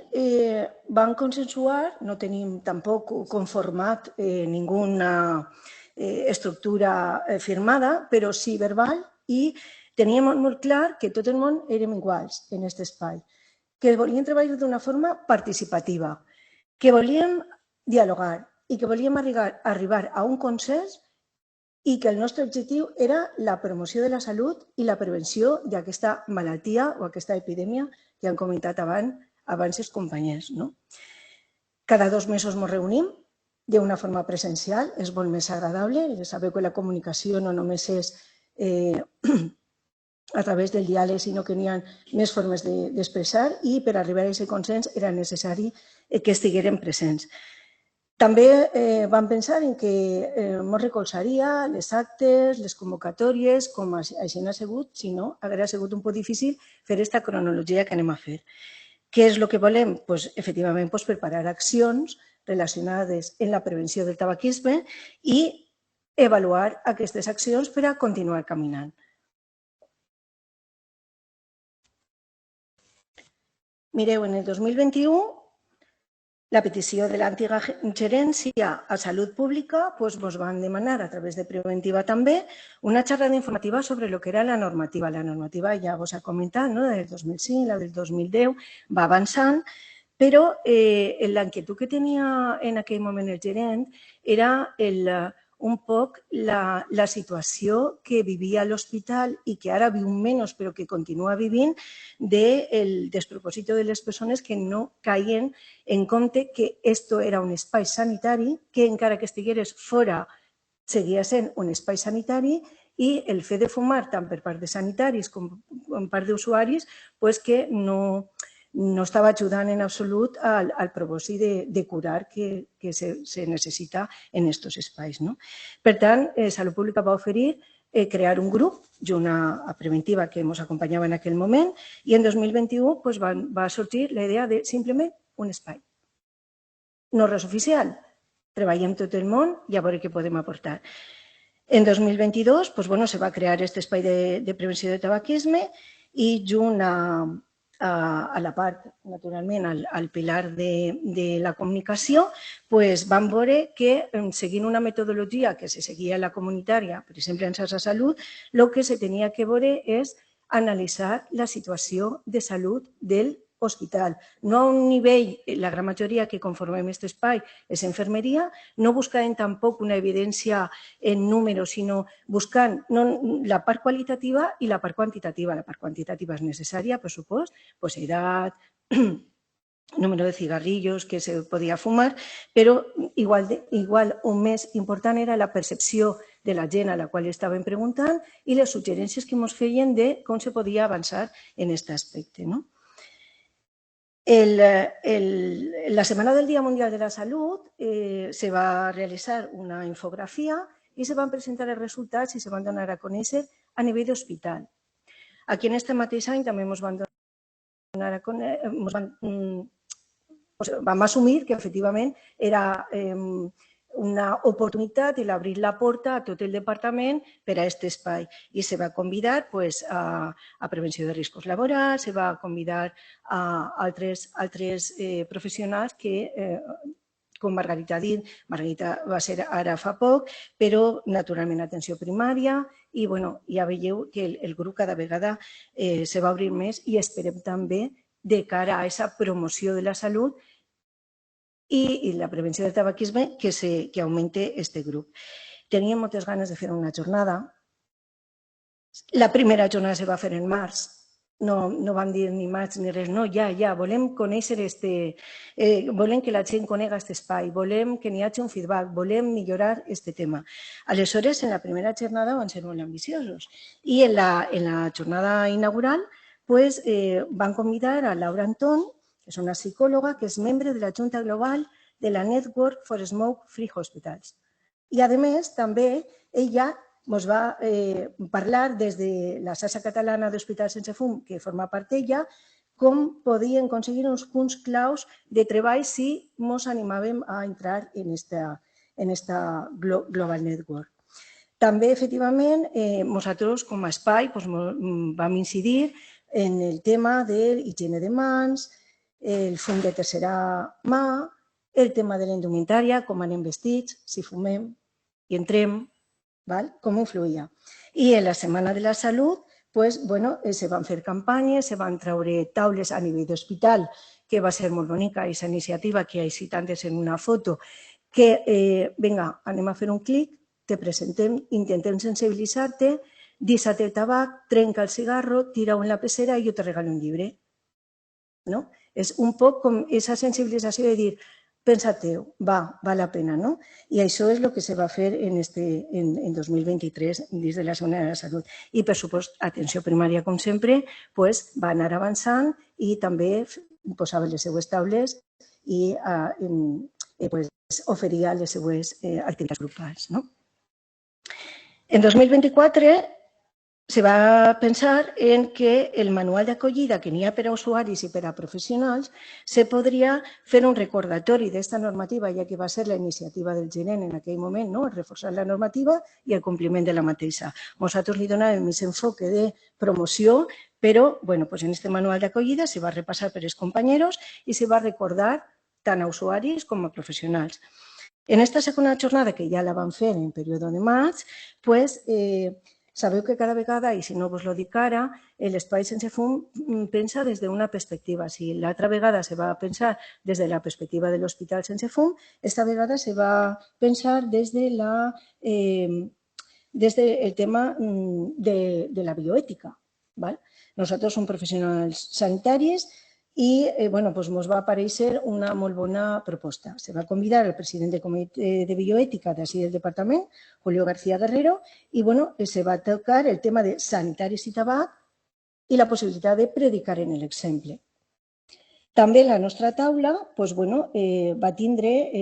vam consensuar, no tenim tampoc conformat ninguna estructura firmada, però sí verbal, i teníem molt clar que tot el món érem iguals en aquest espai, que volíem treballar d'una forma participativa, que volíem dialogar i que volíem arribar a un consens i que el nostre objectiu era la promoció de la salut i la prevenció d'aquesta malaltia o aquesta epidèmia que han comentat abans els companys. Cada 2 mesos ens reunim d'una forma presencial, és molt més agradable. Sabeu que la comunicació no només és a través del diàleg, sinó que n'hi ha més formes d'expressar i per arribar a aquest consens era necessari que estiguérem presents. També vam pensar que ens recolzaria les actes, les convocatòries, com així n'ha sigut, si no, hauria sigut un poc difícil fer aquesta cronologia que anem a fer. Què és el que volem? Efectivament, preparar accions relacionades amb la prevenció del tabaquisme i avaluar aquestes accions per a continuar caminant. Mireu, en el 2021, la petició de l'antiga gerència a Salut Pública ens van demanar, a través de Preventiva també, una xerrada informativa sobre el que era la normativa. La normativa ja vos ha comentat, la del 2005, la del 2010, va avançant, però la inquietud que tenia en aquell moment el gerent era un poc la situació que vivia l'hospital i que ara viu menys però que continua vivint del despropòsit de les persones que no caien en compte que esto era un espai sanitari, que encara que estigués fora seguia sent un espai sanitari i el fet de fumar tant per part de sanitaris com per part d'usuaris que no estava ajudant en absolut al propòsit de curar que se necessita en aquests espais. Per tant, Salut Pública va oferir crear un grup, junt a Preventiva, que ens acompanyava en aquell moment, i en 2021 va sorgir la idea de simplement un espai. No res oficial, treballem tot el món i a veure què podem aportar. En 2022 se va crear aquest espai de prevenció de tabaquisme i junt a la part, naturalment, al pilar de la comunicació, vam veure que, seguint una metodologia que se seguia a la comunitària, per exemple, en Xarxa Salut, el que se tenia que veure és analitzar la situació de salut del hospital, no a un nivell, la gran majoria que conformem aquest espai és infermeria, no buscant tampoc una evidència en números, sinó buscant la part qualitativa i la part quantitativa. La part quantitativa és necessària, per supost, pues edat, número de cigarrillos que se podia fumar, però igual o més important era la percepció de la gent a la qual estaven preguntant i les suggerències que ens feien de com se podia avançar en aquest aspecte, no? La Setmana del Dia Mundial de la Salut se va realitzar una infografia i se van presentar els resultats i se van donar a conèixer a nivell d'hospital. Aquí en aquest mateix any també ens van donar a conèixer, vam assumir que efectivament era una oportunitat d'obrir la porta a tot el departament per a aquest espai i se va convidar a prevenció de riscos laborals, se va convidar a altres professionals que, com Margarita ha dit, Margarita va ser ara fa poc, però naturalment atenció primària i ja veieu que el grup cada vegada se va obrir més i esperem també de cara a aquesta promoció de la salut i la prevenció del tabaquisme que augmente aquest grup. Teníem moltes ganes de fer una jornada. La primera jornada se va fer en març. No vam dir ni maig ni res, no, ja, volem conèixer volem que la gent conega aquest espai, volem que n'hi hagi un feedback, volem millorar aquest tema. Aleshores, en la primera jornada van ser molt ambiciosos i en la jornada inaugural van convidar a Laura Antón, que és una psicòloga que és membre de la Junta Global de la Network for Smoke Free Hospitals. I, a més, també ella ens va parlar des de la xarxa catalana d'hospitals sense fum, que forma part d'ella, com podien aconseguir uns punts claus de treball si ens animàvem a entrar en esta Global Network. També, efectivament, nosaltres, com a espai, vam incidir en el tema de higiene de mans, el fum de tercera mà, el tema de la indumentària, com anem vestits, si fumem i entrem, com influïa. I en la Setmana de la Salut se van fer campanyes, se van treure taules a nivell d'hospital, que va ser molt bonica, aquesta iniciativa que així tantes en una foto, que, vinga, anem a fer un clic, te presentem, intentem sensibilitzar-te, deixa't el tabac, trenca el cigarro, tira-ho en la pecera i jo te regalo un llibre. És un poc com aquesta sensibilització de dir pensa-te-ho, val la pena, no? I això és el que se va fer en 2023 dins de la Setmana de la Salut. I, per supost, atenció primària, com sempre, va anar avançant i també posava les seues taules i oferia les seues activitats grupals. En 2024 se va pensar en que el manual d'acollida que n'hi ha per a usuaris i per a professionals se podria fer un recordatori d'esta normativa, ja que va ser la iniciativa del gerent en aquell moment, reforçar la normativa i el compliment de la mateixa. Nosaltres li donàvem més enfoque de promoció, però en aquest manual d'acollida se va repassar per els companys i se va recordar tant a usuaris com a professionals. En aquesta segona jornada, que ja la vam fer en període de maig, sabeu que cada vegada, i si no us ho dic ara, l'espai sense fum pensa des d'una perspectiva. Si l'altra vegada se va pensar des de la perspectiva de l'hospital sense fum, esta vegada se va pensar des del tema de la bioètica. Nosaltres som professionals sanitaris i ens va aparèixer una molt bona proposta. Se va convidar el president del comitè de bioètica d'ací del departament, Julio García Guerrero, i se va tocar el tema de sanitaris i tabac i la possibilitat de predicar en l'exemple. També la nostra taula va tindre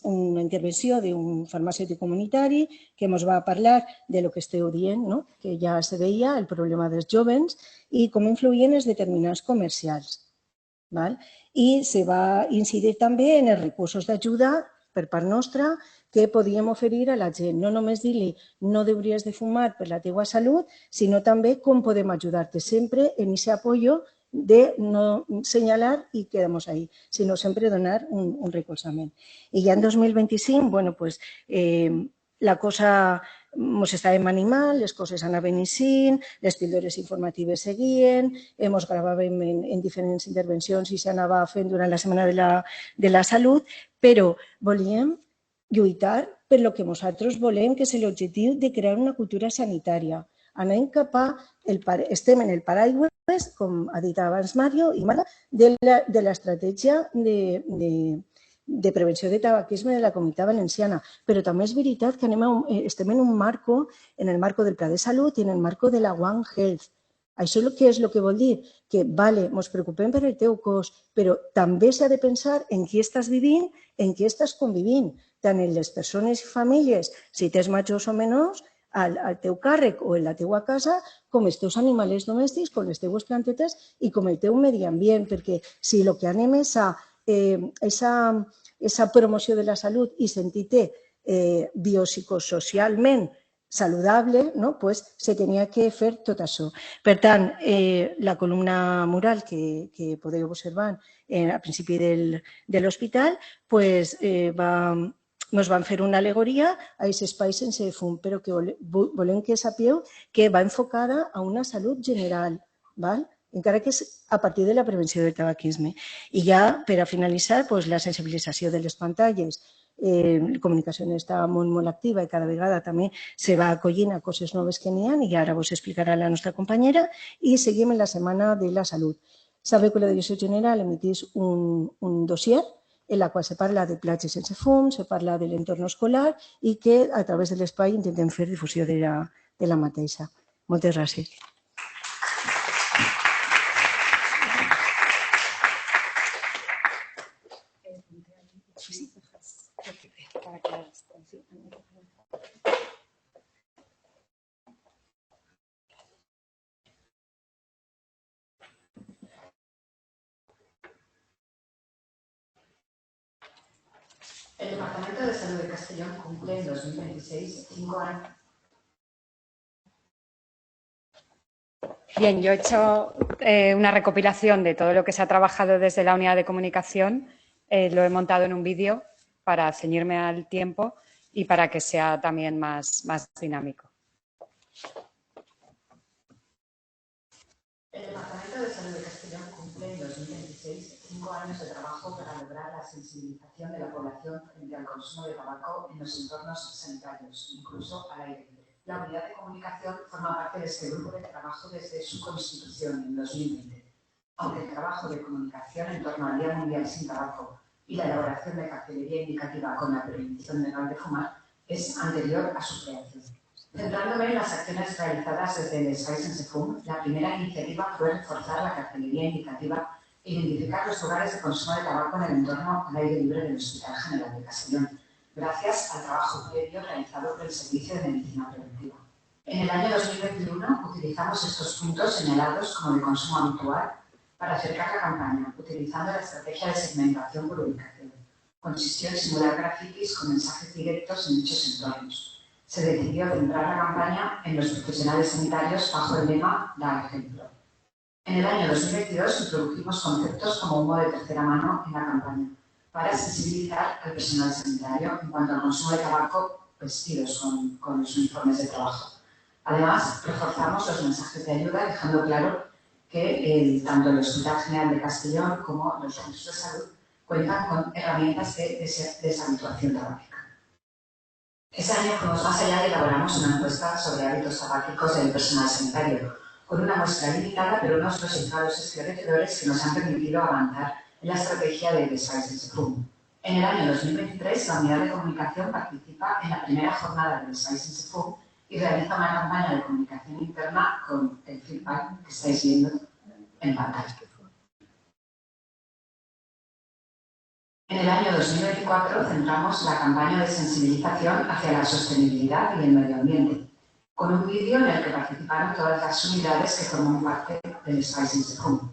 una intervenció d'un farmacèutic comunitari que ens va parlar del que esteu dient, que ja se veia, el problema dels joves i com influïen els determinants comercials. I se va incidir també en els recursos d'ajuda per part nostra que podíem oferir a la gent. No només dir-li no hauries de fumar per la teva salut, sinó també com podem ajudar-te sempre en aquest apoyo de no assenyalar i quedamos ahí, sinó sempre donar un recolzament. I ja en 2025, la cosa Hemos estat en animal, les coses anaven així, les píldores informatives seguien, gravàvem en diferents intervencions i s'anava fent durant la Setmana de la Salut, però volíem lluitar per lo que nosaltres volem, que és l'objectiu de crear una cultura sanitària. Anem cap a... Estem en el paraigües, com ha dit abans Mario i Marta, de l'estratègia de prevenció de tabaquisme de la Comunitat Valenciana. Però també és veritat que estem en un marco, en el marco del Pla de Salut i en el marco de la One Health. Això què és el que vol dir? Que, vale, ens preocupem per el teu cos, però també s'ha de pensar en qui estàs vivint, en qui estàs convivint, tant en les persones i famílies, si tens majors o menors, al teu càrrec o en la teua casa, com els teus animals domèstics, com les teues plantetes i com el teu medi ambient, perquè si el que anem és a esa promoció de la salut i sentir-te biopsicosocialment saludable, no? Pues se tenia que fer tot això. Per tant, la columna mural que podeu observar al principi de l'hospital pues, ens van fer una al·legoria a aquest espai sense fum, però que volem que sapigueu que va enfocada a una salut general, val? Encara que és a partir de la prevenció del tabaquisme. I ja, per a finalitzar, pues, la sensibilització de les pantalles. La comunicació està molt, molt activa i cada vegada també se va acollint a coses noves que n'hi ha i ara vos explicarà la nostra companyera i seguim en la Setmana de la Salut. Sabeu que la Direcció General emitís un dossier en la qual se parla de platges sense fum, se parla de l'entorn escolar i que a través de l'espai intentem fer difusió de la mateixa. Moltes gràcies. El Departamento de Salud de Castellón cumple en 2026 5 años. Bien, yo he hecho una recopilación de todo lo que se ha trabajado desde la unidad de comunicación. Lo he montado en un vídeo para ceñirme al tiempo y para que sea también más dinámico. El Departamento de Salud de Castellón cumple en 2026 5 años de trabajo para lograr la sensibilización de la población frente al consumo de tabaco en los entornos sanitarios, incluso al aire libre. La unidad de comunicación forma parte de este grupo de trabajo desde su constitución en 2020, aunque el trabajo de comunicación en torno al Día Mundial sin Tabaco y la elaboración de cartelería indicativa con la prevención de no de fumar es anterior a su creación. Centrándome en las acciones realizadas desde el SPAI Sense Fum, la primera iniciativa fue reforzar la cartelería indicativa e identificar los lugares de consumo de tabaco en el entorno al aire libre del Hospital General de Castellón, gracias al trabajo previo realizado por el Servicio de Medicina Preventiva. En el año 2021 utilizamos estos puntos señalados como de consumo habitual para acercar la campaña, utilizando la estrategia de segmentación por ubicación. Consistió en simular grafitis con mensajes directos en dichos entornos. Se decidió centrar la campaña en los profesionales sanitarios bajo el lema "Da ejemplo". En el año 2022 introdujimos conceptos como humo de tercera mano en la campaña para sensibilizar al personal sanitario en cuanto al consumo de tabaco vestidos con los uniformes de trabajo. Además, reforzamos los mensajes de ayuda dejando claro que tanto el Hospital General de Castellón como los centros de salud cuentan con herramientas de deshabituación tabáquica. Ese año fuimos más allá y elaboramos una encuesta sobre hábitos tabáquicos del personal sanitario, con una muestra limitada pero unos resultados esclarecedores que nos han permitido avanzar en la estrategia de SPAI Sense Fum. En el año 2023, la unidad de comunicación participa en la primera jornada de SPAI Sense Fum y realiza una campaña de comunicación interna con el feedback que estáis viendo en pantalla. En el año 2024 centramos la campaña de sensibilización hacia la sostenibilidad y el medio ambiente, con un vídeo en el que participaron todas las unidades que forman parte del SPAI Sense Fum: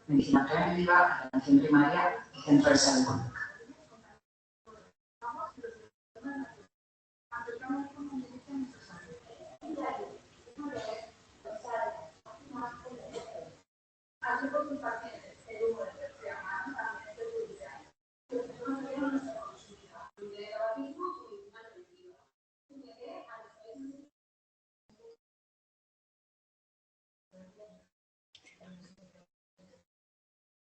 Medicina Preventiva, Atención Primaria y Centro de Salud Pública.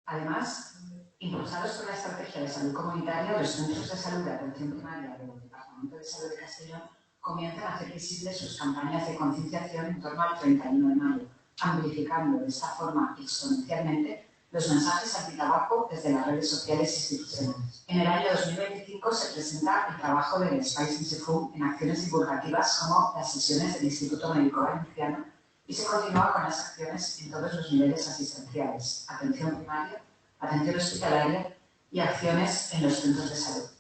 Además, impulsados por la Estrategia de Salud Comunitaria, los centros de salud de atención primaria del Departamento de Salud de Castellón comienzan a hacer visibles sus campañas de concienciación en torno al 31 de mayo, amplificando de esta forma exponencialmente los mensajes antitabaco desde las redes sociales e institucionales. En el año 2025 se presenta el trabajo del Spice in Sefum en acciones divulgativas como las sesiones del Instituto Médico Valenciano y se continúa con las acciones en todos los niveles asistenciales, atención primaria, atención hospitalaria y acciones en los centros de salud.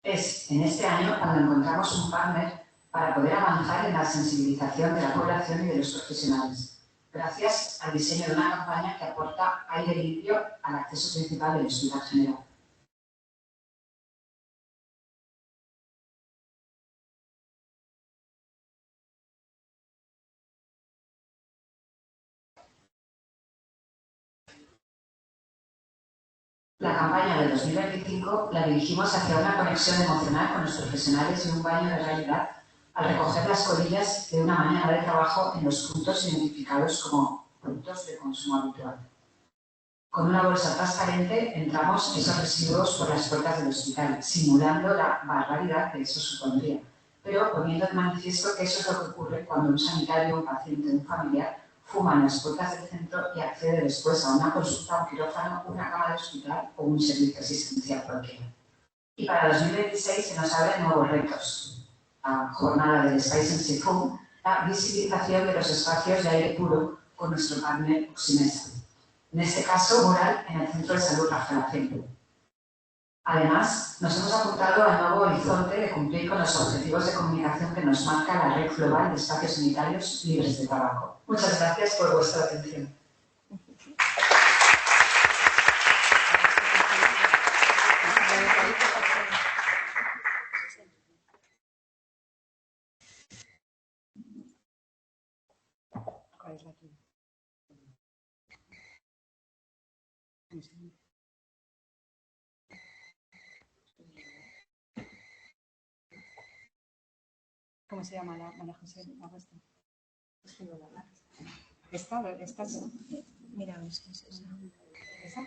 Es en este año cuando encontramos un partner para poder avanzar en la sensibilización de la población y de los profesionales, gracias al diseño de una campaña que aporta aire limpio al acceso principal del Hospital General. La campaña de 2025 la dirigimos hacia una conexión emocional con los profesionales y un baño de realidad al recoger las colillas de una mañana de trabajo en los puntos identificados como puntos de consumo habitual. Con una bolsa transparente entramos esos residuos por las puertas del hospital, simulando la barbaridad que eso supondría, pero poniendo de manifiesto que eso es lo que ocurre cuando un sanitario, un paciente o un familiar fuma en las puertas del centro y accede después a una consulta, un quirófano, una cama de hospital o un servicio asistencial cualquiera. Y para 2026 se nos abren nuevos retos. La jornada del Spice in Sefum, la visibilización de los espacios de aire puro con nuestro partner Oximesa. En este caso, Moral, en el Centro de Salud Rafael Acento. Además, nos hemos apuntado al nuevo horizonte de cumplir con los objetivos de comunicación que nos marca la Red Global de Espacios Sanitarios Libres de Tabaco. Muchas gracias por vuestra atención. ¿Cuál es la tuya? ¿Cómo se llama la María José? ¿Esta? Mira, a ver si es esa. ¿Esa?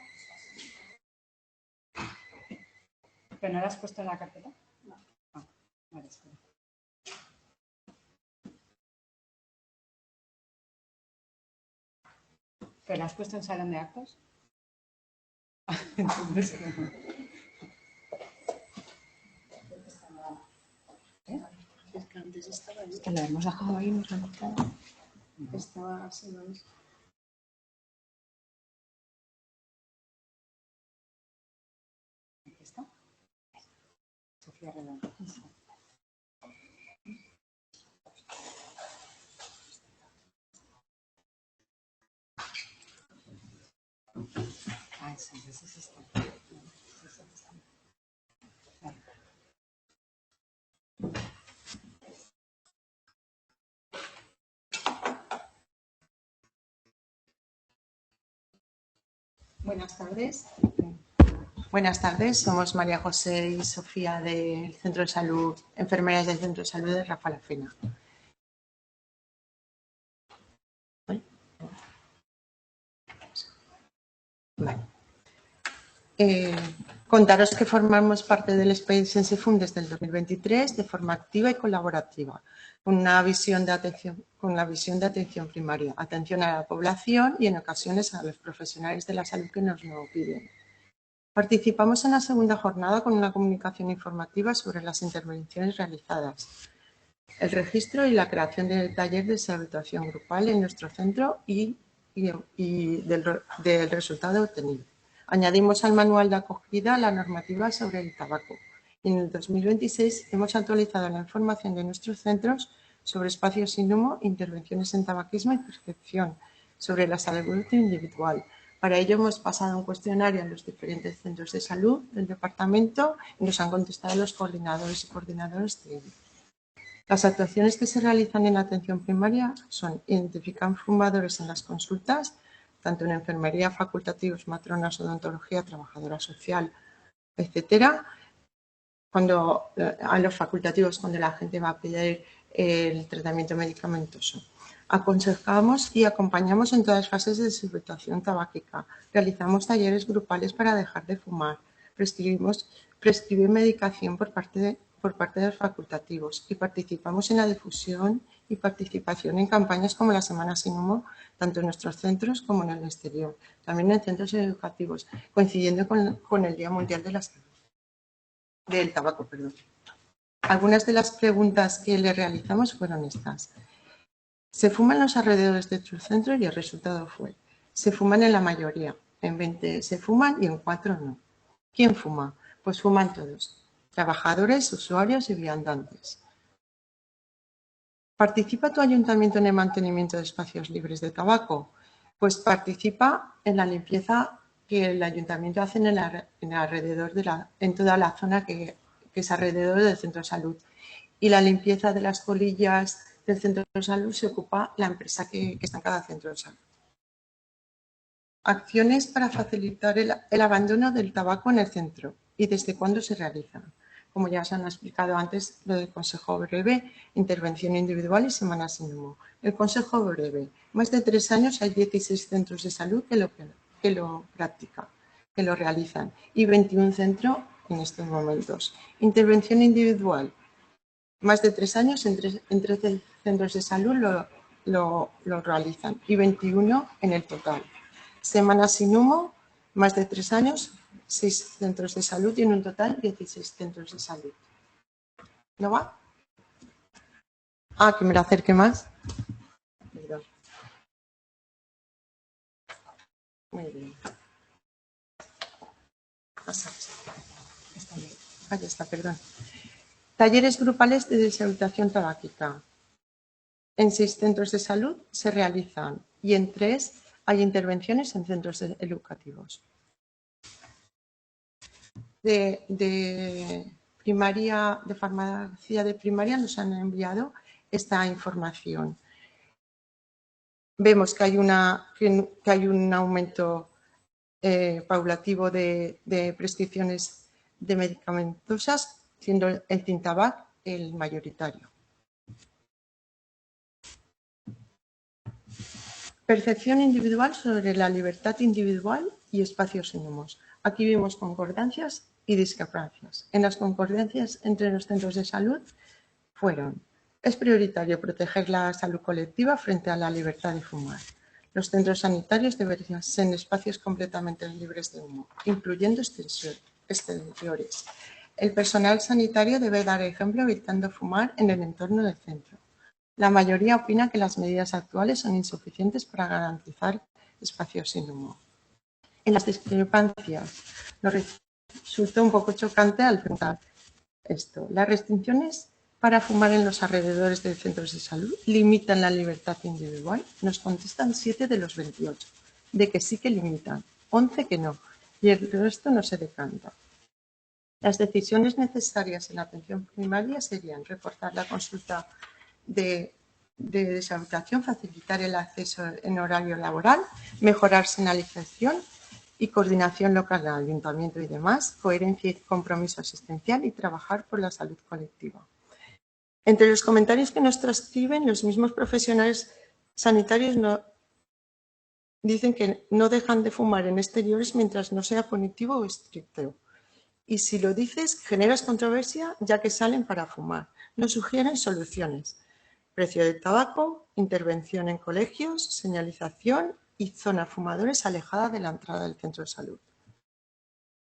¿Pero no la has puesto en la carpeta? No. Ah, vale, espera. ¿Pero la has puesto en salón de actos? Entonces, Es que antes estaba ahí. es que la hemos dejado ahí, nos la hemos quitado. Estaba así, ¿no? Aquí está. Sofía Redondo. Ah, esa es esta. Vale. Buenas tardes. Buenas tardes, somos María José y Sofía del Centro de Salud, enfermeras del Centro de Salud de Rafael Acento. Vale. Contaros que formamos parte del Spice in Sefum desde el 2023 de forma activa y colaborativa, con la visión de atención primaria, atención a la población y en ocasiones a los profesionales de la salud que nos lo piden. Participamos en la segunda jornada con una comunicación informativa sobre las intervenciones realizadas, el registro y la creación del taller de salutación grupal en nuestro centro y del resultado obtenido. Añadimos al manual de acogida la normativa sobre el tabaco y en el 2026 hemos actualizado la información de nuestros centros sobre espacios sin humo, intervenciones en tabaquismo y prescripción sobre la salud individual. Para ello hemos pasado un cuestionario a los diferentes centros de salud del departamento y nos han contestado los coordinadores y coordinadoras de ello. Las actuaciones que se realizan en atención primaria son identificar fumadores en las consultas, tanto en enfermería, facultativos, matronas, odontología, trabajadora social, etcétera. A los facultativos, cuando la gente va a pedir el tratamiento medicamentoso. Aconsejamos y acompañamos en todas las fases de desintoxicación tabáquica. Realizamos talleres grupales para dejar de fumar. Prescribimos medicación por parte de los facultativos y participamos en la difusión y participación en campañas como la Semana Sin Humo, tanto en nuestros centros como en el exterior, también en centros educativos, coincidiendo con el Día Mundial de la Salud, del Tabaco. Perdón. Algunas de las preguntas que le realizamos fueron estas. Se fuman los alrededores de tu centro y el resultado fue: se fuman en la mayoría, en 20 se fuman y en 4 no. ¿Quién fuma? Pues fuman todos, trabajadores, usuarios y viandantes. ¿Participa tu ayuntamiento en el mantenimiento de espacios libres de tabaco? Pues participa en la limpieza que el ayuntamiento hace en toda la zona que es alrededor del centro de salud. Y la limpieza de las colillas del centro de salud se ocupa la empresa que está en cada centro de salud. Acciones para facilitar el abandono del tabaco en el centro y desde cuándo se realizan. Como ya se han explicado antes, lo del consejo breve, intervención individual y semana sin humo. El consejo breve, más de 3 años hay 16 centros de salud que lo practican, que lo realizan, y 21 centros en estos momentos. Intervención individual, más de 3 años en 13 centros de salud lo realizan y 21 en el total. Semana sin humo, más de 3 años, 6 centros de salud y en un total 16 centros de salud. ¿No va? Que me la acerque más. Perdón. Muy bien. Ya está, perdón. Talleres grupales de deshabitación tabáquica. En 6 centros de salud se realizan y en 3 hay intervenciones en centros educativos. De farmacia de primaria nos han enviado esta información. Vemos que hay un aumento paulativo de prescripciones de medicamentosas, siendo el Tintabac el mayoritario. Percepción individual sobre la libertad individual y espacios sin humos. Aquí vimos concordancias y discrepancias. En las concordancias entre los centros de salud fueron: es prioritario proteger la salud colectiva frente a la libertad de fumar. Los centros sanitarios deberían ser espacios completamente libres de humo, incluyendo exteriores. El personal sanitario debe dar ejemplo evitando fumar en el entorno del centro. La mayoría opina que las medidas actuales son insuficientes para garantizar espacios sin humo. En las discrepancias, nos resultó un poco chocante al preguntar esto. Las restricciones para fumar en los alrededores de centros de salud limitan la libertad individual. Nos contestan 7 de los 28, de que sí que limitan, 11 que no, y el resto no se decanta. Las decisiones necesarias en la atención primaria serían reforzar la consulta de deshabitación, facilitar el acceso en horario laboral, mejorar señalización y coordinación local al ayuntamiento y demás, coherencia y compromiso asistencial y trabajar por la salud colectiva. Entre los comentarios que nos transcriben, los mismos profesionales sanitarios dicen que no dejan de fumar en exteriores mientras no sea punitivo o estricto. Y si lo dices, generas controversia ya que salen para fumar. Nos sugieren soluciones: precio del tabaco, intervención en colegios, señalización y zona fumadores alejada de la entrada del centro de salud.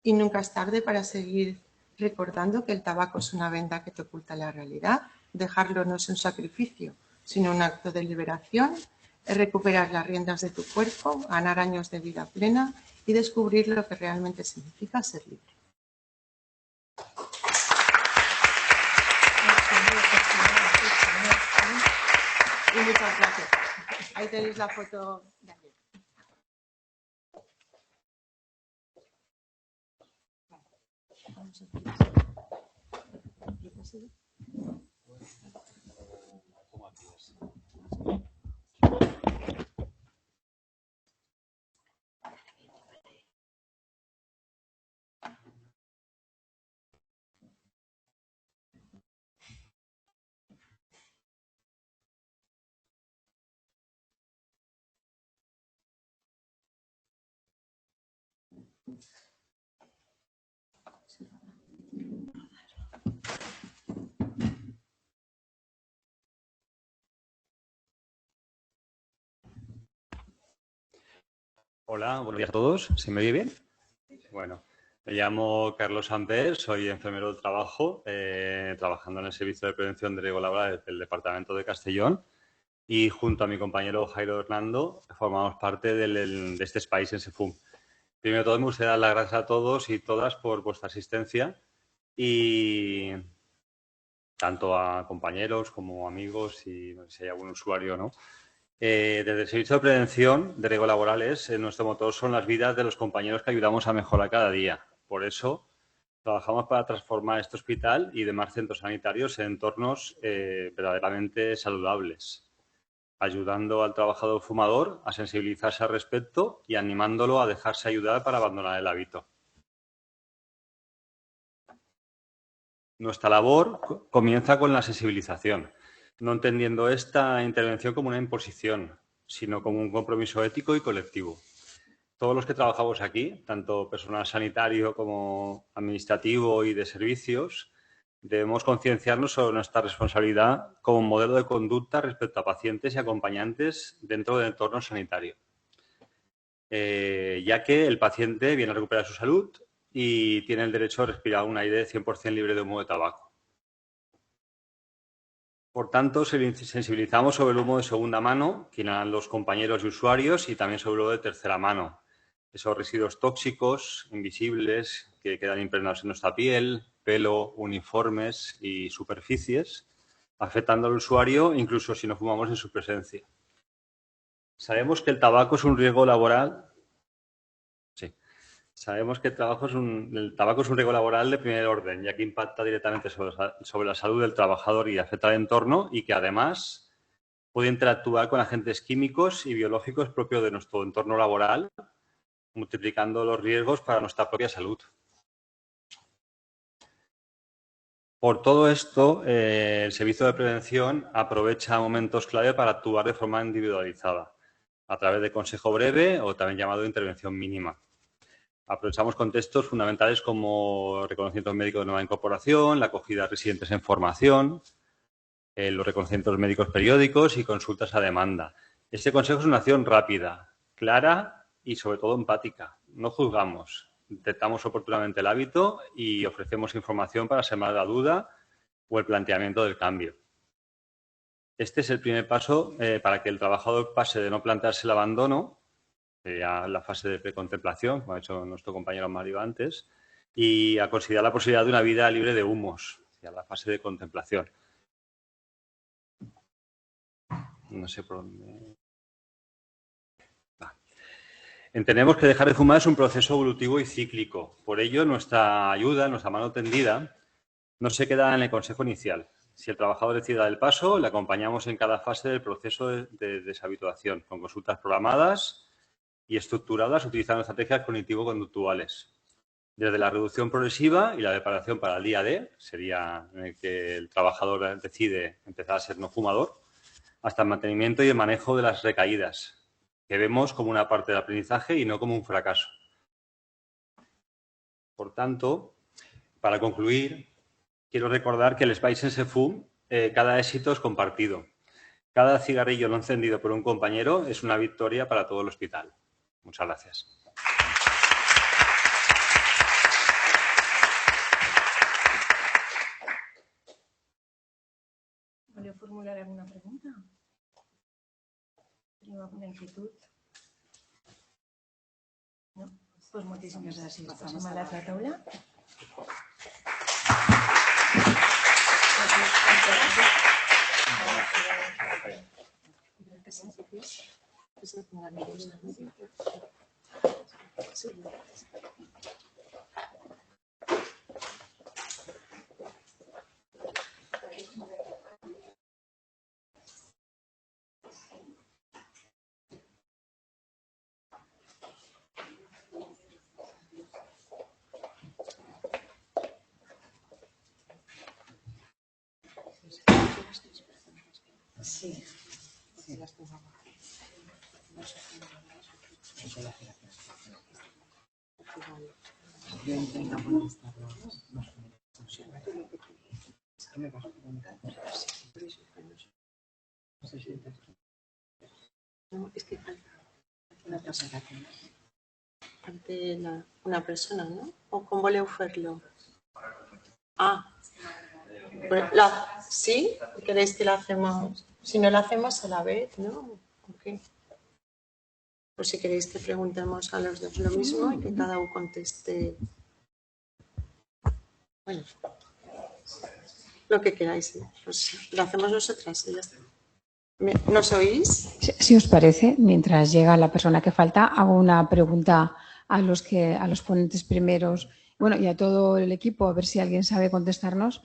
Y nunca es tarde para seguir recordando que el tabaco es una venda que te oculta la realidad. Dejarlo no es un sacrificio, sino un acto de liberación, es recuperar las riendas de tu cuerpo, ganar años de vida plena y descubrir lo que realmente significa ser libre. Y muchas gracias. Ahí tenéis la foto de ayer. Hola, buenos días a todos. ¿Se me oye bien? Bueno, me llamo Carlos Amper, soy enfermero del trabajo, trabajando en el Servicio de Prevención de Riesgos Laborales del Departamento de Castellón, y junto a mi compañero Jairo Hernando formamos parte de este Spice en SEFUM. Primero de todo, me gustaría dar las gracias a todos y todas por vuestra asistencia, y tanto a compañeros como amigos y no sé si hay algún usuario, ¿no? Desde el Servicio de Prevención de Riesgos Laborales, nuestro motor son las vidas de los compañeros que ayudamos a mejorar cada día. Por eso, trabajamos para transformar este hospital y demás centros sanitarios en entornos verdaderamente saludables, ayudando al trabajador fumador a sensibilizarse al respecto y animándolo a dejarse ayudar para abandonar el hábito. Nuestra labor comienza con la sensibilización, no entendiendo esta intervención como una imposición, sino como un compromiso ético y colectivo. Todos los que trabajamos aquí, tanto personal sanitario como administrativo y de servicios, debemos concienciarnos sobre nuestra responsabilidad como modelo de conducta respecto a pacientes y acompañantes dentro del entorno sanitario, ya que el paciente viene a recuperar su salud y tiene el derecho a respirar un aire 100% libre de humo de tabaco. Por tanto, sensibilizamos sobre el humo de segunda mano, que inhalan los compañeros y usuarios, y también sobre el humo de tercera mano. Esos residuos tóxicos, invisibles, que quedan impregnados en nuestra piel, pelo, uniformes y superficies, afectando al usuario incluso si no fumamos en su presencia. Sabemos que el tabaco es un riesgo laboral. Sí. Sabemos que el tabaco es un riesgo laboral de primer orden, ya que impacta directamente sobre la salud del trabajador y afecta al entorno, y que además puede interactuar con agentes químicos y biológicos propios de nuestro entorno laboral, multiplicando los riesgos para nuestra propia salud. Por todo esto, el Servicio de Prevención aprovecha momentos clave para actuar de forma individualizada, a través de consejo breve o también llamado intervención mínima. Aprovechamos contextos fundamentales como reconocimientos médicos de nueva incorporación, la acogida de residentes en formación, los reconocimientos médicos periódicos y consultas a demanda. Este consejo es una acción rápida, clara y sobre todo empática. No juzgamos, detectamos oportunamente el hábito y ofrecemos información para sembrar la duda o el planteamiento del cambio. Este es el primer paso para que el trabajador pase de no plantearse el abandono, a la fase de precontemplación, como ha hecho nuestro compañero Mario antes, y a considerar la posibilidad de una vida libre de humos, a la fase de contemplación. No sé por dónde. Entendemos que dejar de fumar es un proceso evolutivo y cíclico. Por ello, nuestra ayuda, nuestra mano tendida, no se queda en el consejo inicial. Si el trabajador decide dar el paso, le acompañamos en cada fase del proceso de deshabituación, con consultas programadas y estructuradas utilizando estrategias cognitivo-conductuales. Desde la reducción progresiva y la preparación para el día D, sería en el que el trabajador decide empezar a ser no fumador, hasta el mantenimiento y el manejo de las recaídas, que vemos como una parte del aprendizaje y no como un fracaso. Por tanto, para concluir, quiero recordar que el Spice en SEFUM, cada éxito es compartido. Cada cigarrillo no encendido por un compañero es una victoria para todo el hospital. Muchas gracias. ¿Voy a formular alguna pregunta? ¿Tengo alguna inquietud? No? Pues muchísimas gracias. Pasamos a la taula. Sí. Yo intento contestar los ¿Qué me vas a preguntar? No, es que falta Una persona que ante una persona, ¿no? ¿O com voleu fer-lo? Ah, ¿sí? ¿Queréis que la hacemos? Si no la hacemos a la vez, ¿no? Okay. Pues si queréis que preguntemos a los dos lo mismo y que cada uno conteste, bueno, lo que queráis. Pues lo hacemos nosotras y ya está. ¿Nos oís? Si os parece, mientras llega la persona que falta, hago una pregunta a los ponentes primeros, bueno, y a todo el equipo, a ver si alguien sabe contestarnos.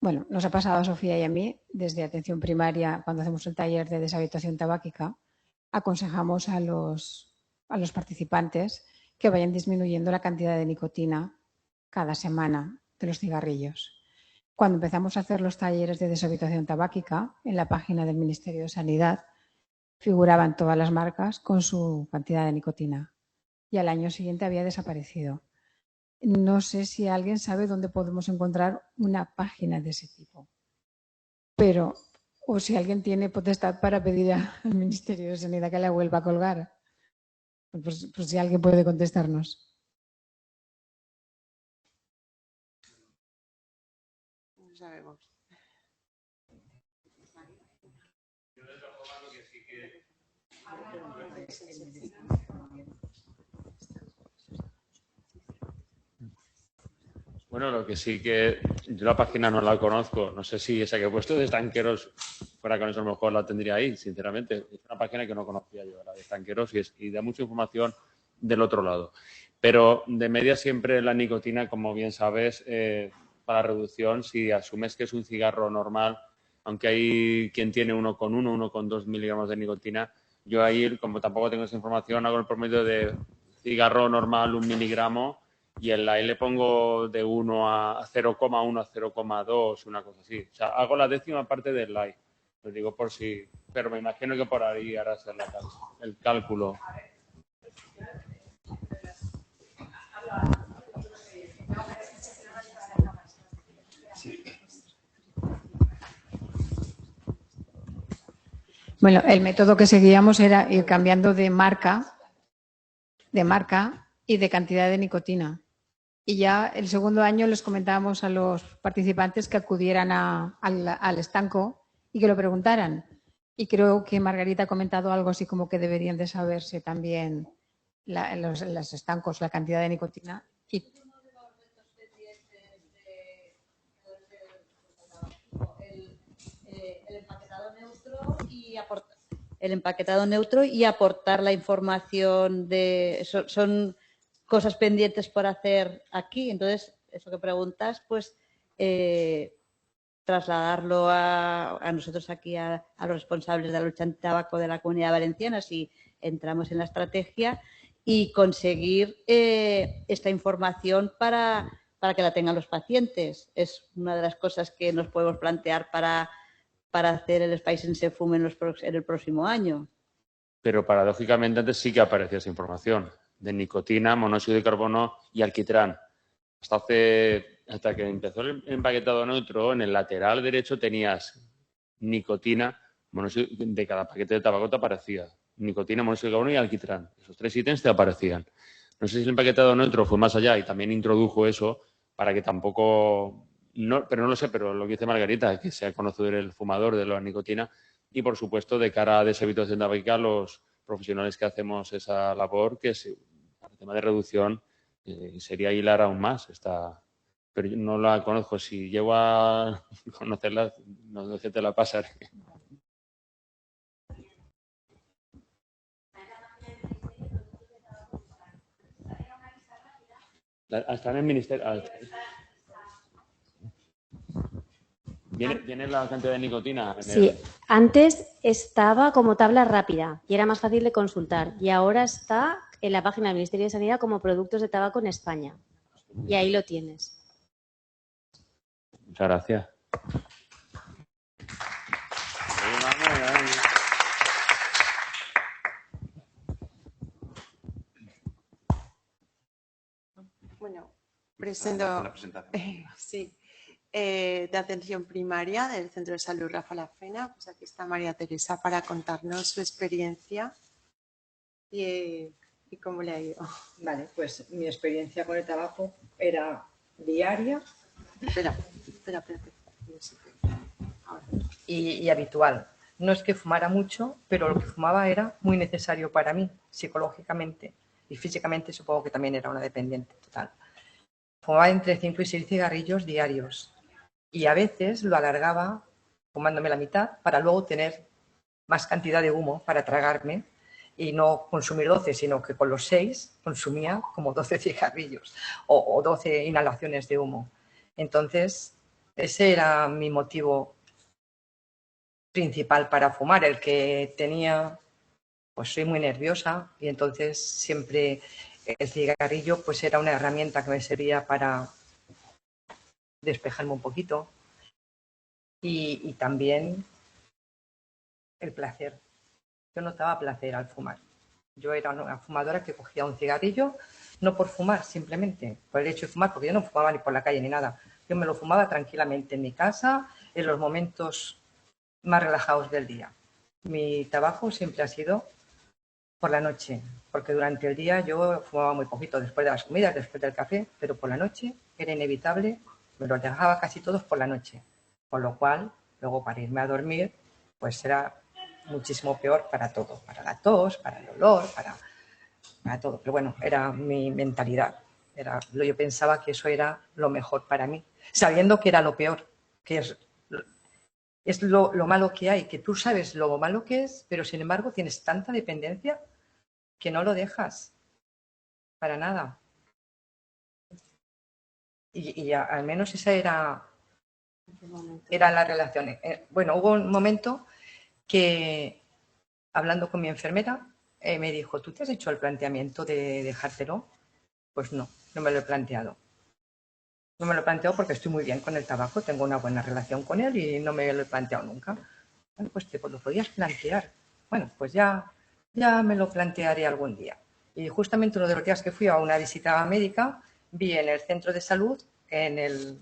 Bueno, nos ha pasado a Sofía y a mí, desde atención primaria, cuando hacemos el taller de deshabituación tabáquica, aconsejamos a los participantes que vayan disminuyendo la cantidad de nicotina cada semana de los cigarrillos. Cuando empezamos a hacer los talleres de deshabituación tabáquica, en la página del Ministerio de Sanidad figuraban todas las marcas con su cantidad de nicotina y al año siguiente había desaparecido. No sé si alguien sabe dónde podemos encontrar una página de ese tipo, pero o si alguien tiene potestad para pedir al Ministerio de Sanidad que la vuelva a colgar. Pues si alguien puede contestarnos. No sabemos. Bueno, lo que sí que yo la página no la conozco. No sé si esa que he puesto de estanqueros, fuera con eso a lo mejor la tendría ahí, sinceramente. Es una página que no conocía yo, la de estanqueros, y da mucha información del otro lado. Pero de media siempre la nicotina, como bien sabes, para reducción, si asumes que es un cigarro normal, aunque hay quien tiene 1,1, 1,2 miligramos de nicotina, yo ahí, como tampoco tengo esa información, hago el promedio de cigarro normal 1 miligramo y en la I le pongo de 1 a 0,1 a 0,2, una cosa así. O sea, hago la décima parte del LAI. Lo digo por si... Pero me imagino que por ahí harás el cálculo. Bueno, el método que seguíamos era ir cambiando de marca y de cantidad de nicotina. Y ya el segundo año les comentábamos a los participantes que acudieran al estanco y que lo preguntaran. Y creo que Margarita ha comentado algo así como que deberían de saberse también en los estancos la cantidad de nicotina. El empaquetado neutro y aportar la información son cosas pendientes por hacer aquí. Entonces, eso que preguntas, pues trasladarlo a nosotros aquí, a los responsables de la lucha antitabaco de la Comunidad Valenciana, si entramos en la estrategia, y conseguir esta información para que la tengan los pacientes. Es una de las cosas que nos podemos plantear para hacer el Spice and Fum en el próximo año. Pero paradójicamente antes sí que aparecía esa información de nicotina, monóxido de carbono y alquitrán. Hasta que empezó el empaquetado neutro, en el lateral derecho tenías nicotina, monóxido, de cada paquete de tabaco te aparecía nicotina, monóxido de carbono y alquitrán. Esos 3 ítems te aparecían. No sé si el empaquetado neutro fue más allá y también introdujo eso para que tampoco... pero no lo sé, pero lo que dice Margarita, que sea conocedor el fumador de la nicotina y, por supuesto, de cara a deshabituación tabáquica, los profesionales que hacemos esa labor, que es para el tema de reducción, sería hilar aún más pero yo no la conozco. Si llego a conocerla, no sé, te la pasaré. Está en el ministerio. ¿Viene la cantidad de nicotina? Sí, antes estaba como tabla rápida y era más fácil de consultar. Y ahora está en la página del Ministerio de Sanidad como productos de tabaco en España. Y ahí lo tienes. Muchas gracias. Bueno, presento la presentación. sí, de atención primaria del Centro de Salud Rafa La Fena. Pues aquí está María Teresa para contarnos su experiencia y cómo le ha ido. Vale, pues mi experiencia con el tabaco era diaria Espera. y habitual. No es que fumara mucho, pero lo que fumaba era muy necesario para mí, psicológicamente. Y físicamente supongo que también era una dependiente total. Fumaba entre 5 y 6 cigarrillos diarios. Y a veces lo alargaba fumándome la mitad para luego tener más cantidad de humo para tragarme y no consumir 12, sino que con los 6 consumía como 12 cigarrillos o 12 inhalaciones de humo. Entonces, ese era mi motivo principal para fumar, el que tenía, pues soy muy nerviosa y entonces siempre el cigarrillo pues era una herramienta que me servía para despejarme un poquito y también el placer. Yo notaba placer al fumar. Yo era una fumadora que cogía un cigarrillo, no por fumar, simplemente por el hecho de fumar, porque yo no fumaba ni por la calle ni nada. Yo me lo fumaba tranquilamente en mi casa, en los momentos más relajados del día. Mi trabajo siempre ha sido por la noche, porque durante el día yo fumaba muy poquito, después de las comidas, después del café, pero por la noche era inevitable, me los dejaba casi todos por la noche, con lo cual, luego para irme a dormir, pues era muchísimo peor para todo, para la tos, para el olor, para todo. Pero bueno, era mi mentalidad. Yo pensaba que eso era lo mejor para mí, sabiendo que era lo peor, que es lo malo que hay, que tú sabes lo malo que es, pero sin embargo tienes tanta dependencia que no lo dejas para nada. Y al menos esa era la relación. Bueno, hubo un momento que, hablando con mi enfermera, me dijo, ¿tú te has hecho el planteamiento de dejártelo? Pues no me lo he planteado. No me lo he planteado porque estoy muy bien con el tabaco, tengo una buena relación con él y no me lo he planteado nunca. Bueno, pues te lo podías plantear. Bueno, pues ya me lo plantearé algún día. Y justamente uno de los días que fui a una visita médica, vi en el centro de salud, en el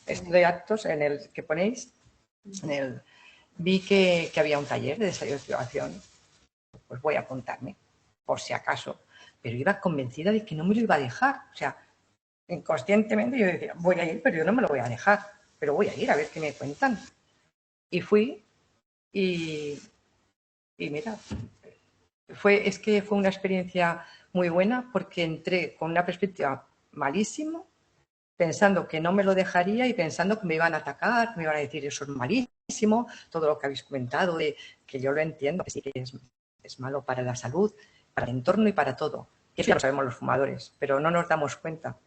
estudio de actos, en el que ponéis, vi que había un taller de desintoxicación. Pues voy a apuntarme, por si acaso. Pero iba convencida de que no me lo iba a dejar. O sea, inconscientemente yo decía, voy a ir, pero yo no me lo voy a dejar. Pero voy a ir a ver qué me cuentan. Y fui y mira, fue una experiencia muy buena porque entré con una perspectiva malísima, pensando que no me lo dejaría y pensando que me iban a atacar, que me iban a decir eso es malísimo, todo lo que habéis comentado, de que yo lo entiendo, que sí que es malo para la salud, para el entorno y para todo. Eso ya lo sabemos los fumadores, pero no nos damos cuenta.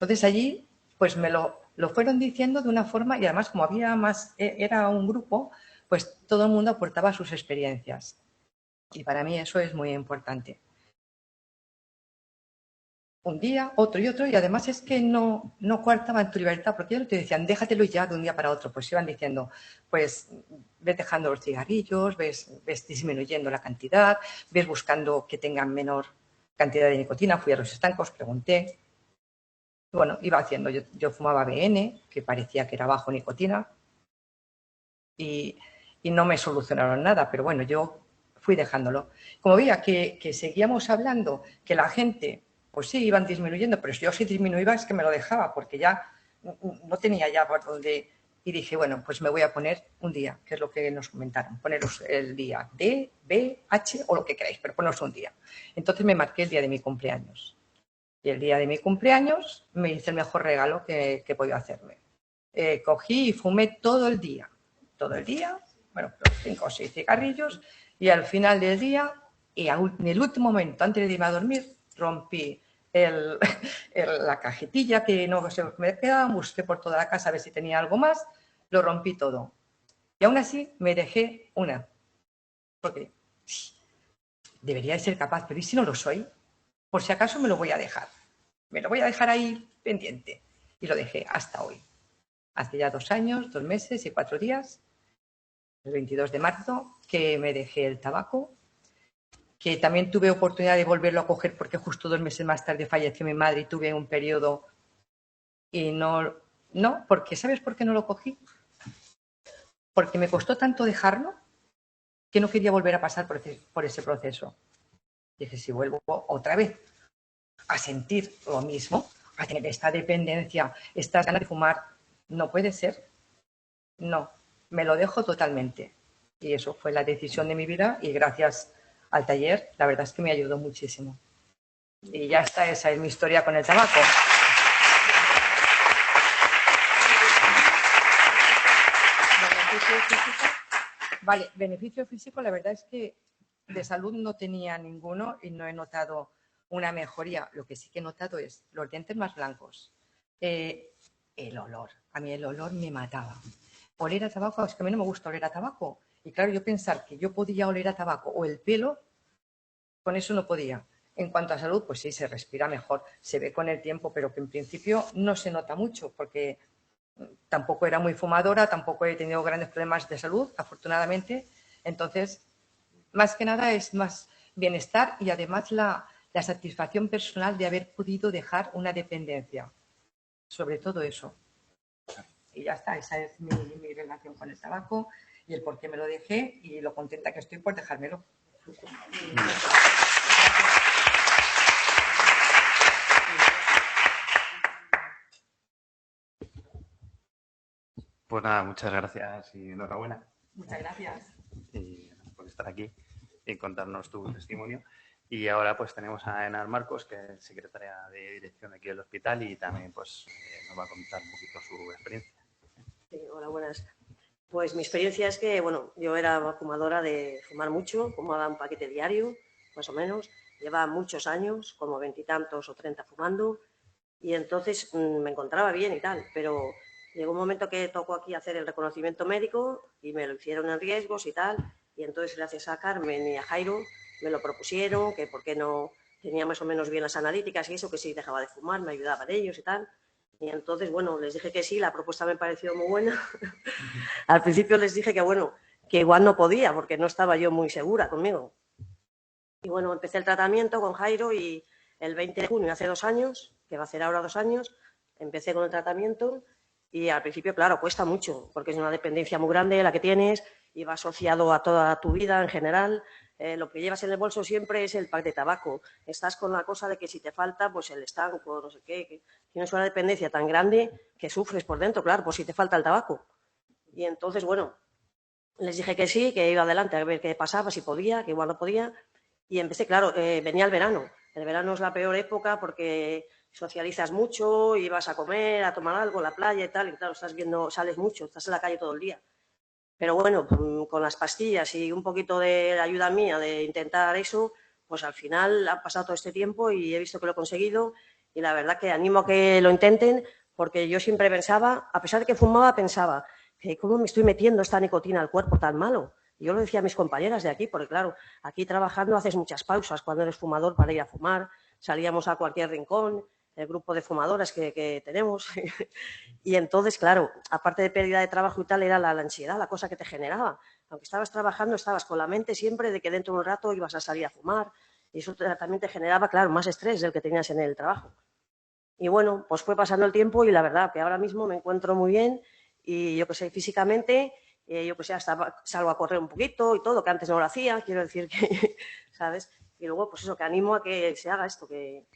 Entonces allí, pues me lo fueron diciendo de una forma y además como había más, era un grupo, pues todo el mundo aportaba sus experiencias. Y para mí eso es muy importante. Un día, otro y otro, y además es que no coartaban tu libertad, porque ellos te decían, déjatelo ya de un día para otro. Pues iban diciendo, pues ves dejando los cigarrillos, ves disminuyendo la cantidad, ves buscando que tengan menor cantidad de nicotina. Fui a los estancos, pregunté. Bueno, iba haciendo, yo fumaba BN, que parecía que era bajo nicotina, y no me solucionaron nada, pero bueno, yo fui dejándolo. Como veía que seguíamos hablando, que la gente, pues sí, iban disminuyendo, pero si yo sí disminuía es que me lo dejaba, porque ya no tenía ya por dónde. Y dije, bueno, pues me voy a poner un día, que es lo que nos comentaron, poneros el día D, B, H o lo que queráis, pero poneros un día. Entonces me marqué el día de mi cumpleaños. Y el día de mi cumpleaños me hice el mejor regalo que podía hacerme. Cogí y fumé todo el día, bueno, 5 o 6 cigarrillos, y al final del día, y en el último momento, antes de irme a dormir, rompí la cajetilla que no se me quedaba, busqué por toda la casa a ver si tenía algo más, lo rompí todo. Y aún así me dejé una, porque debería de ser capaz, pero ¿y si no lo soy? Por si acaso me lo voy a dejar. Me lo voy a dejar ahí pendiente. Y lo dejé hasta hoy. Hace ya 2 años, 2 meses y 4 días, el 22 de marzo, que me dejé el tabaco, que también tuve oportunidad de volverlo a coger porque justo 2 meses más tarde falleció mi madre y tuve un periodo y no, porque ¿sabes por qué no lo cogí? Porque me costó tanto dejarlo que no quería volver a pasar por ese proceso. Dije, si vuelvo otra vez a sentir lo mismo, a tener esta dependencia, estas ganas de fumar, no puede ser. No, me lo dejo totalmente. Y eso fue la decisión de mi vida y gracias al taller, la verdad es que me ayudó muchísimo. Y ya está, esa es mi historia con el tabaco. ¿Beneficio físico? Vale, beneficio físico, la verdad es que de salud no tenía ninguno y no he notado una mejoría. Lo que sí que he notado es los dientes más blancos. El olor. A mí el olor me mataba. Oler a tabaco, es que a mí no me gusta oler a tabaco. Y claro, yo pensar que yo podía oler a tabaco o el pelo, con eso no podía. En cuanto a salud, pues sí, se respira mejor, se ve con el tiempo, pero que en principio no se nota mucho porque tampoco era muy fumadora, tampoco he tenido grandes problemas de salud, afortunadamente. Entonces, más que nada es más bienestar y además la satisfacción personal de haber podido dejar una dependencia. Sobre todo eso. Y ya está, esa es mi relación con el tabaco y el por qué me lo dejé y lo contenta que estoy por dejármelo. Pues nada, muchas gracias y enhorabuena. Muchas gracias. Y por estar aquí y contarnos tu testimonio. Y ahora pues tenemos a Enar Marcos, que es secretaria de dirección aquí del hospital y también pues nos va a contar un poquito su experiencia. Sí, hola, buenas. Pues mi experiencia es que, bueno, yo era fumadora de fumar mucho, fumaba un paquete diario, más o menos. Llevaba muchos años, como 20 y tantos o 30 fumando, y entonces me encontraba bien y tal, pero llegó un momento que tocó aquí hacer el reconocimiento médico y me lo hicieron en riesgos y tal, y entonces gracias a Carmen y a Jairo me lo propusieron, que por qué no tenía más o menos bien las analíticas y eso, que si dejaba de fumar me ayudaban ellos y tal. Y entonces, bueno, les dije que sí, la propuesta me pareció muy buena. Al principio les dije que, bueno, que igual no podía porque no estaba yo muy segura conmigo. Y bueno, empecé el tratamiento con Jairo y el 20 de junio, hace 2 años, que va a hacer ahora 2 años, empecé con el tratamiento y al principio, claro, cuesta mucho porque es una dependencia muy grande la que tienes y va asociado a toda tu vida en general. Lo que llevas en el bolso siempre es el pack de tabaco. Estás con la cosa de que si te falta, pues el estanco, no sé qué, que tienes una dependencia tan grande que sufres por dentro, claro, por si te falta el tabaco. Y entonces, bueno, les dije que sí, que iba adelante a ver qué pasaba, si podía, que igual no podía. Y empecé, claro, venía el verano. El verano es la peor época porque socializas mucho, ibas a comer, a tomar algo, a la playa y tal, y claro, sales mucho, estás en la calle todo el día. Pero bueno, con las pastillas y un poquito de ayuda mía de intentar eso, pues al final ha pasado todo este tiempo y he visto que lo he conseguido y la verdad que animo a que lo intenten porque yo siempre pensaba, a pesar de que fumaba, pensaba que cómo me estoy metiendo esta nicotina al cuerpo tan malo. Y yo lo decía a mis compañeras de aquí, porque claro, aquí trabajando haces muchas pausas cuando eres fumador para ir a fumar, salíamos a cualquier rincón, el grupo de fumadoras que tenemos. Y entonces, claro, aparte de pérdida de trabajo y tal, era la ansiedad, la cosa que te generaba. Aunque estabas trabajando, estabas con la mente siempre de que dentro de un rato ibas a salir a fumar. Y eso también te generaba, claro, más estrés del que tenías en el trabajo. Y bueno, pues fue pasando el tiempo y la verdad que ahora mismo me encuentro muy bien y yo que sé, físicamente, yo que sé, hasta salgo a correr un poquito y todo, que antes no lo hacía, quiero decir que, ¿sabes? Y luego, pues eso, que animo a que se haga esto, que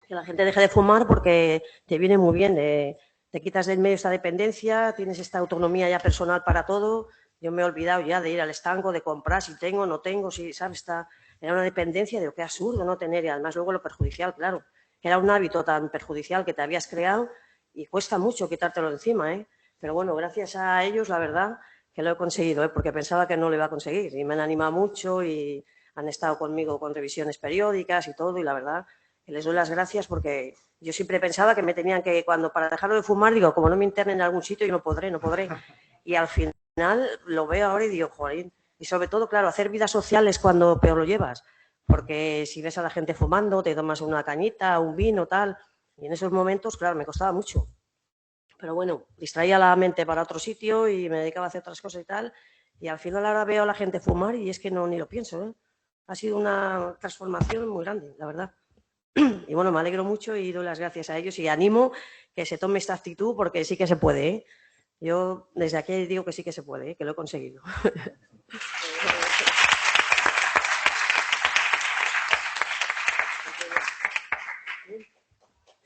la gente deje de fumar porque te viene muy bien, te quitas del medio esta dependencia, tienes esta autonomía ya personal para todo. Yo me he olvidado ya de ir al estanco, de comprar si tengo, no tengo, si, ¿sabes? Era una dependencia de lo que es absurdo no tener y además luego lo perjudicial, claro, que era un hábito tan perjudicial que te habías creado y cuesta mucho quitártelo de encima, ¿eh? Pero bueno, gracias a ellos, la verdad, que lo he conseguido, ¿eh? Porque pensaba que no lo iba a conseguir y me han animado mucho y han estado conmigo con revisiones periódicas y todo y la verdad que les doy las gracias porque yo siempre pensaba que me tenían que, para dejarlo de fumar, digo, como no me internen en algún sitio, yo no podré. Y al final lo veo ahora y digo, joder, y sobre todo, claro, hacer vida social es cuando peor lo llevas, porque si ves a la gente fumando, te tomas una cañita, un vino, tal, y en esos momentos, claro, me costaba mucho. Pero bueno, distraía la mente para otro sitio y me dedicaba a hacer otras cosas y tal, y al final ahora veo a la gente fumar y es que no ni lo pienso, ¿eh? ha sido una transformación muy grande, la verdad. Y bueno, me alegro mucho y doy las gracias a ellos y animo que se tome esta actitud porque sí que se puede, ¿eh? Yo desde aquí digo que sí que se puede, ¿eh? Que lo he conseguido.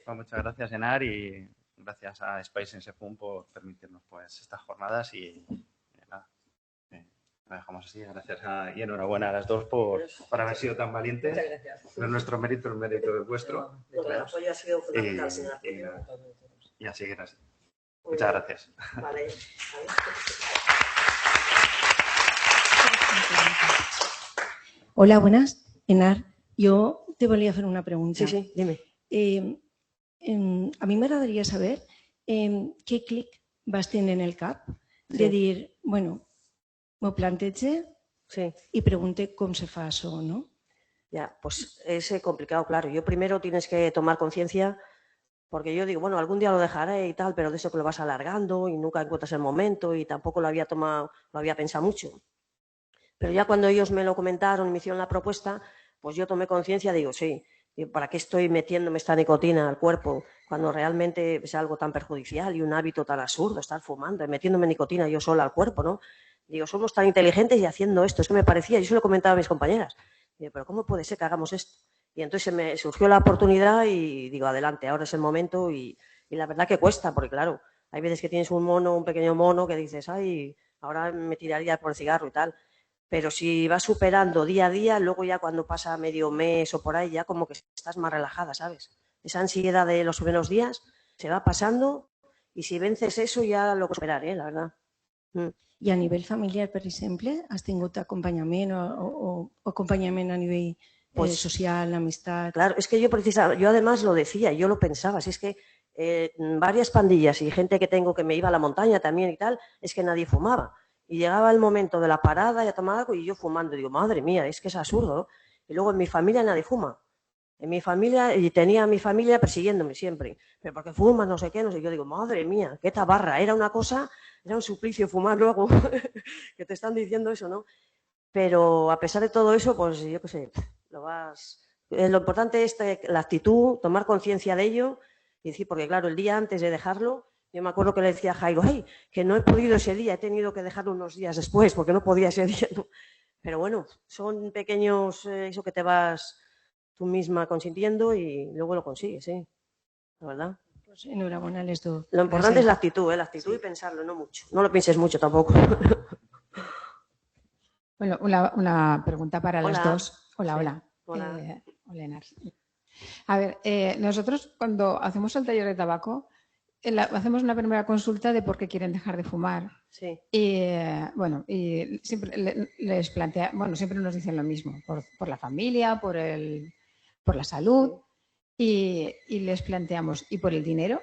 Pues muchas gracias, Enar, y gracias a Spice en Sefum por permitirnos pues estas jornadas y nada, lo dejamos así. Gracias y enhorabuena a las dos por haber sido tan valientes. Muchas gracias. No es nuestro mérito, el mérito es vuestro. El apoyo ha sido fundamental, señor. Y a seguir así. Muchas gracias. Vale. Hola, buenas. Enar, yo te volia fer una pregunta. Sí, dime. A mi m'agradaria saber què clic vas tenir en el cap de dir, bueno, m'ho plantege y pregunte cómo se fa eso, ¿no? Ya, pues es complicado, claro. Yo primero tienes que tomar conciencia, porque yo digo, bueno, algún día lo dejaré y tal, pero de eso que lo vas alargando y nunca encuentras el momento y tampoco lo había tomado, lo había pensado mucho. Pero ya cuando ellos me lo comentaron y me hicieron la propuesta, pues yo tomé conciencia, digo, sí, ¿para qué estoy metiéndome esta nicotina al cuerpo cuando realmente es algo tan perjudicial y un hábito tan absurdo, estar fumando y metiéndome nicotina yo sola al cuerpo, ¿no? Digo, somos tan inteligentes y haciendo esto, es que me parecía, yo se lo comentaba a mis compañeras, digo, pero ¿cómo puede ser que hagamos esto? Y entonces me surgió la oportunidad y digo, adelante, ahora es el momento y la verdad que cuesta, porque claro, hay veces que tienes un pequeño mono que dices, ay, ahora me tiraría por el cigarro y tal. Pero si vas superando día a día, luego ya cuando pasa medio mes o por ahí, ya como que estás más relajada, ¿sabes? Esa ansiedad de los primeros días se va pasando y si vences eso ya lo puedes superar, la verdad. I a nivell familiar, per exemple, has tingut acompanyament o acompanyament a nivell social, amistad? Claro, es que yo además lo decía, yo lo pensaba, si es que varias pandillas y gente que tengo que me iba a la montaña también y tal, es que nadie fumaba. Y llegaba el momento de la parada, ya tomaba algo y yo fumando. Digo, madre mía, es que es absurdo, ¿no? Y luego en mi familia nadie fuma. En mi familia, y tenía a mi familia persiguiéndome siempre. Pero porque fumas, no sé qué, no sé. Yo digo, madre mía, qué tabarra. Era una cosa, era un suplicio fumar luego, que te están diciendo eso, ¿no? Pero a pesar de todo eso, pues yo qué sé, lo importante es la actitud, tomar conciencia de ello y decir, porque claro, el día antes de dejarlo, yo me acuerdo que le decía a Jairo, ay, que no he podido ese día, he tenido que dejarlo unos días después porque no podía ese día. ¿No? Pero bueno, son pequeños, eso que te vas tú misma consintiendo y luego lo consigues, ¿sí? La verdad. Pues enhorabuena les doy. Lo importante es la actitud y pensarlo, no mucho. No lo pienses mucho tampoco. Bueno, una pregunta para las dos. Hola. Hola. Hola, Enar. A ver, nosotros cuando hacemos el taller de tabaco, hacemos una primera consulta de por qué quieren dejar de fumar. Sí. Y bueno, y siempre les plantea, bueno, siempre nos dicen lo mismo, por la familia, por la salud, y les planteamos, ¿y por el dinero?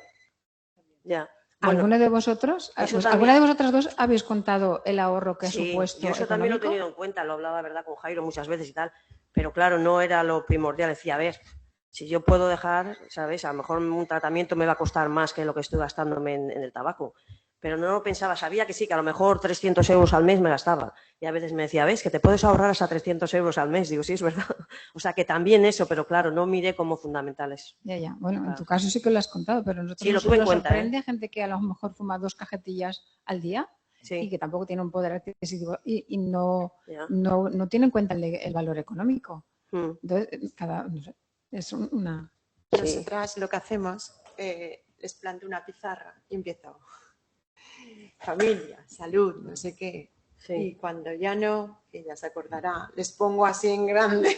Ya. Bueno, ¿alguna de vosotras dos habéis contado el ahorro que ha supuesto? Yo eso también lo he tenido en cuenta, lo hablaba, ¿verdad?, con Jairo muchas veces y tal, pero claro, no era lo primordial. Decía, a ver, si yo puedo dejar, ¿sabes? A lo mejor un tratamiento me va a costar más que lo que estoy gastándome en el tabaco. Pero no lo pensaba, sabía que sí, que a lo mejor 300 euros al mes me gastaba. Y a veces me decía, ¿ves? Que te puedes ahorrar hasta 300 euros al mes. Digo, sí, es verdad. O sea, que también eso, pero claro, no miré como fundamentales. Ya. Bueno, claro. En tu caso sí que lo has contado, pero nosotros sí, lo tuve en cuenta, sorprende gente que a lo mejor fuma 2 cajetillas al día y que tampoco tiene un poder adquisitivo y no tiene en cuenta el valor económico. Entonces, no sé, es una... Nosotras lo que hacemos, les planteo una pizarra y empiezo... familia, salud, no sé qué. Sí. Y cuando ya no, ella se acordará, les pongo así en grande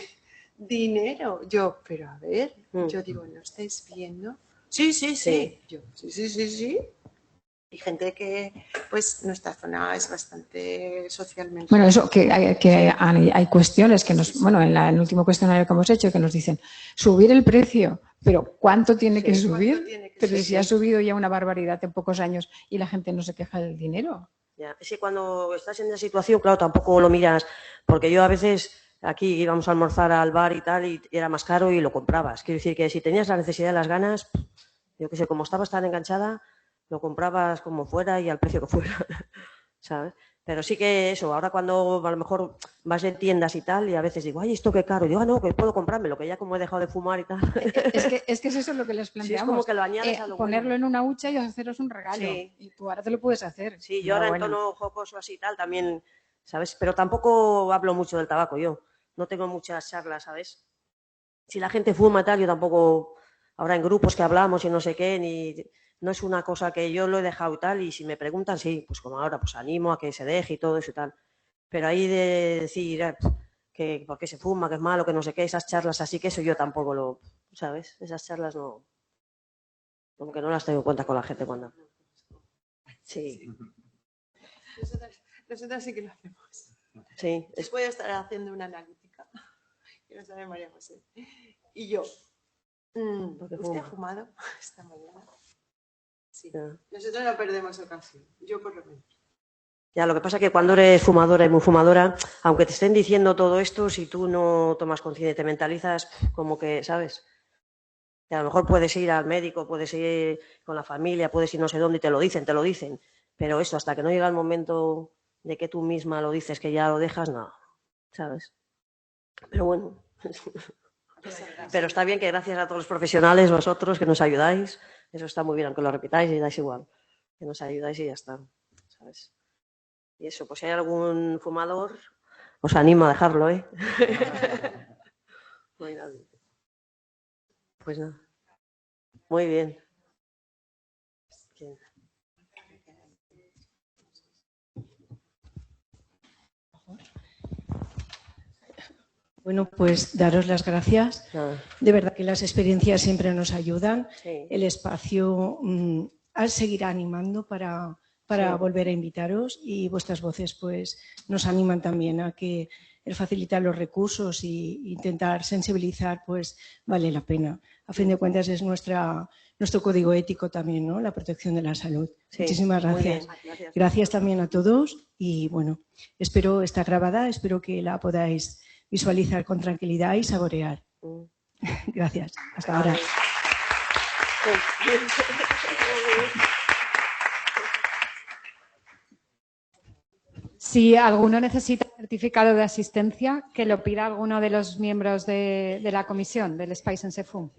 dinero. Yo, pero a ver, yo digo, ¿no estáis viendo? Sí. Yo, sí. Y gente que, pues, nuestra zona es bastante socialmente... Bueno, eso, que hay cuestiones que nos... Bueno, en el último cuestionario que hemos hecho, que nos dicen, subir el precio, pero ¿cuánto tiene que subir? Pero si ha subido ya una barbaridad en pocos años y la gente no se queja del dinero. Ya, es que cuando estás en esa situación, claro, tampoco lo miras, porque yo a veces aquí íbamos a almorzar al bar y tal, y era más caro y lo comprabas. Quiero decir que si tenías la necesidad y las ganas, yo qué sé, como estabas tan enganchada, lo comprabas como fuera y al precio que fuera, ¿sabes? Pero sí que eso, ahora cuando a lo mejor vas en tiendas y tal, y a veces digo, ay, esto qué caro. Y digo, no, que puedo comprármelo, que ya como he dejado de fumar y tal. Es que es eso lo que les Sí, es planteamos. como que lo añades a lo ponerlo bueno. en una hucha y haceros un regalo. Sí. Y tú ahora te lo puedes hacer. Sí, yo ahora en tono jocoso así y tal también, ¿sabes? Pero tampoco hablo mucho del tabaco yo. No tengo muchas charlas, ¿sabes? Si la gente fuma y tal, yo tampoco, ahora en grupos que hablamos y no sé qué, no es una cosa que yo lo he dejado y tal, y si me preguntan, sí, pues como ahora, pues animo a que se deje y todo eso y tal. Pero ahí de decir que por qué se fuma, que es malo, que no sé qué, esas charlas así, que eso yo tampoco lo, ¿sabes? Esas charlas no, como que no las tengo en cuenta con la gente cuando... Sí. Nosotras sí que lo hacemos. Sí. Después de estar haciendo una analítica, que lo sabe María José. Y yo, ¿usted ha fumado esta mañana? Sí. Ya. Nosotros no perdemos ocasión, yo por lo menos. Ya, lo que pasa es que cuando eres fumadora y muy fumadora, aunque te estén diciendo todo esto, si tú no tomas conciencia y te mentalizas, como que, ¿sabes? Y a lo mejor puedes ir al médico, puedes ir con la familia, puedes ir no sé dónde y te lo dicen. Pero eso, hasta que no llega el momento de que tú misma lo dices, que ya lo dejas, no, ¿sabes? Pero bueno. Pero está bien que gracias a todos los profesionales, vosotros, que nos ayudáis, eso está muy bien, aunque lo repitáis y dais igual, que nos ayudáis y ya está, ¿sabes? Y eso, pues si hay algún fumador, os animo a dejarlo, ¿eh? No hay nadie. Pues nada. Muy bien. Bueno, pues daros las gracias. De verdad que las experiencias siempre nos ayudan. Sí. El espacio seguirá animando para Sí. volver a invitaros, y vuestras voces pues nos animan también a que el facilitar los recursos e intentar sensibilizar pues vale la pena. A fin de cuentas es nuestro código ético también, ¿no? La protección de la salud. Sí, Muchísimas muy gracias. bien, gracias. Gracias también a todos y bueno, está grabada, espero que la podáis visualizar con tranquilidad y saborear. Gracias. Hasta ahora. Si alguno necesita certificado de asistencia, que lo pida alguno de los miembros de la comisión del Spice and Sefum.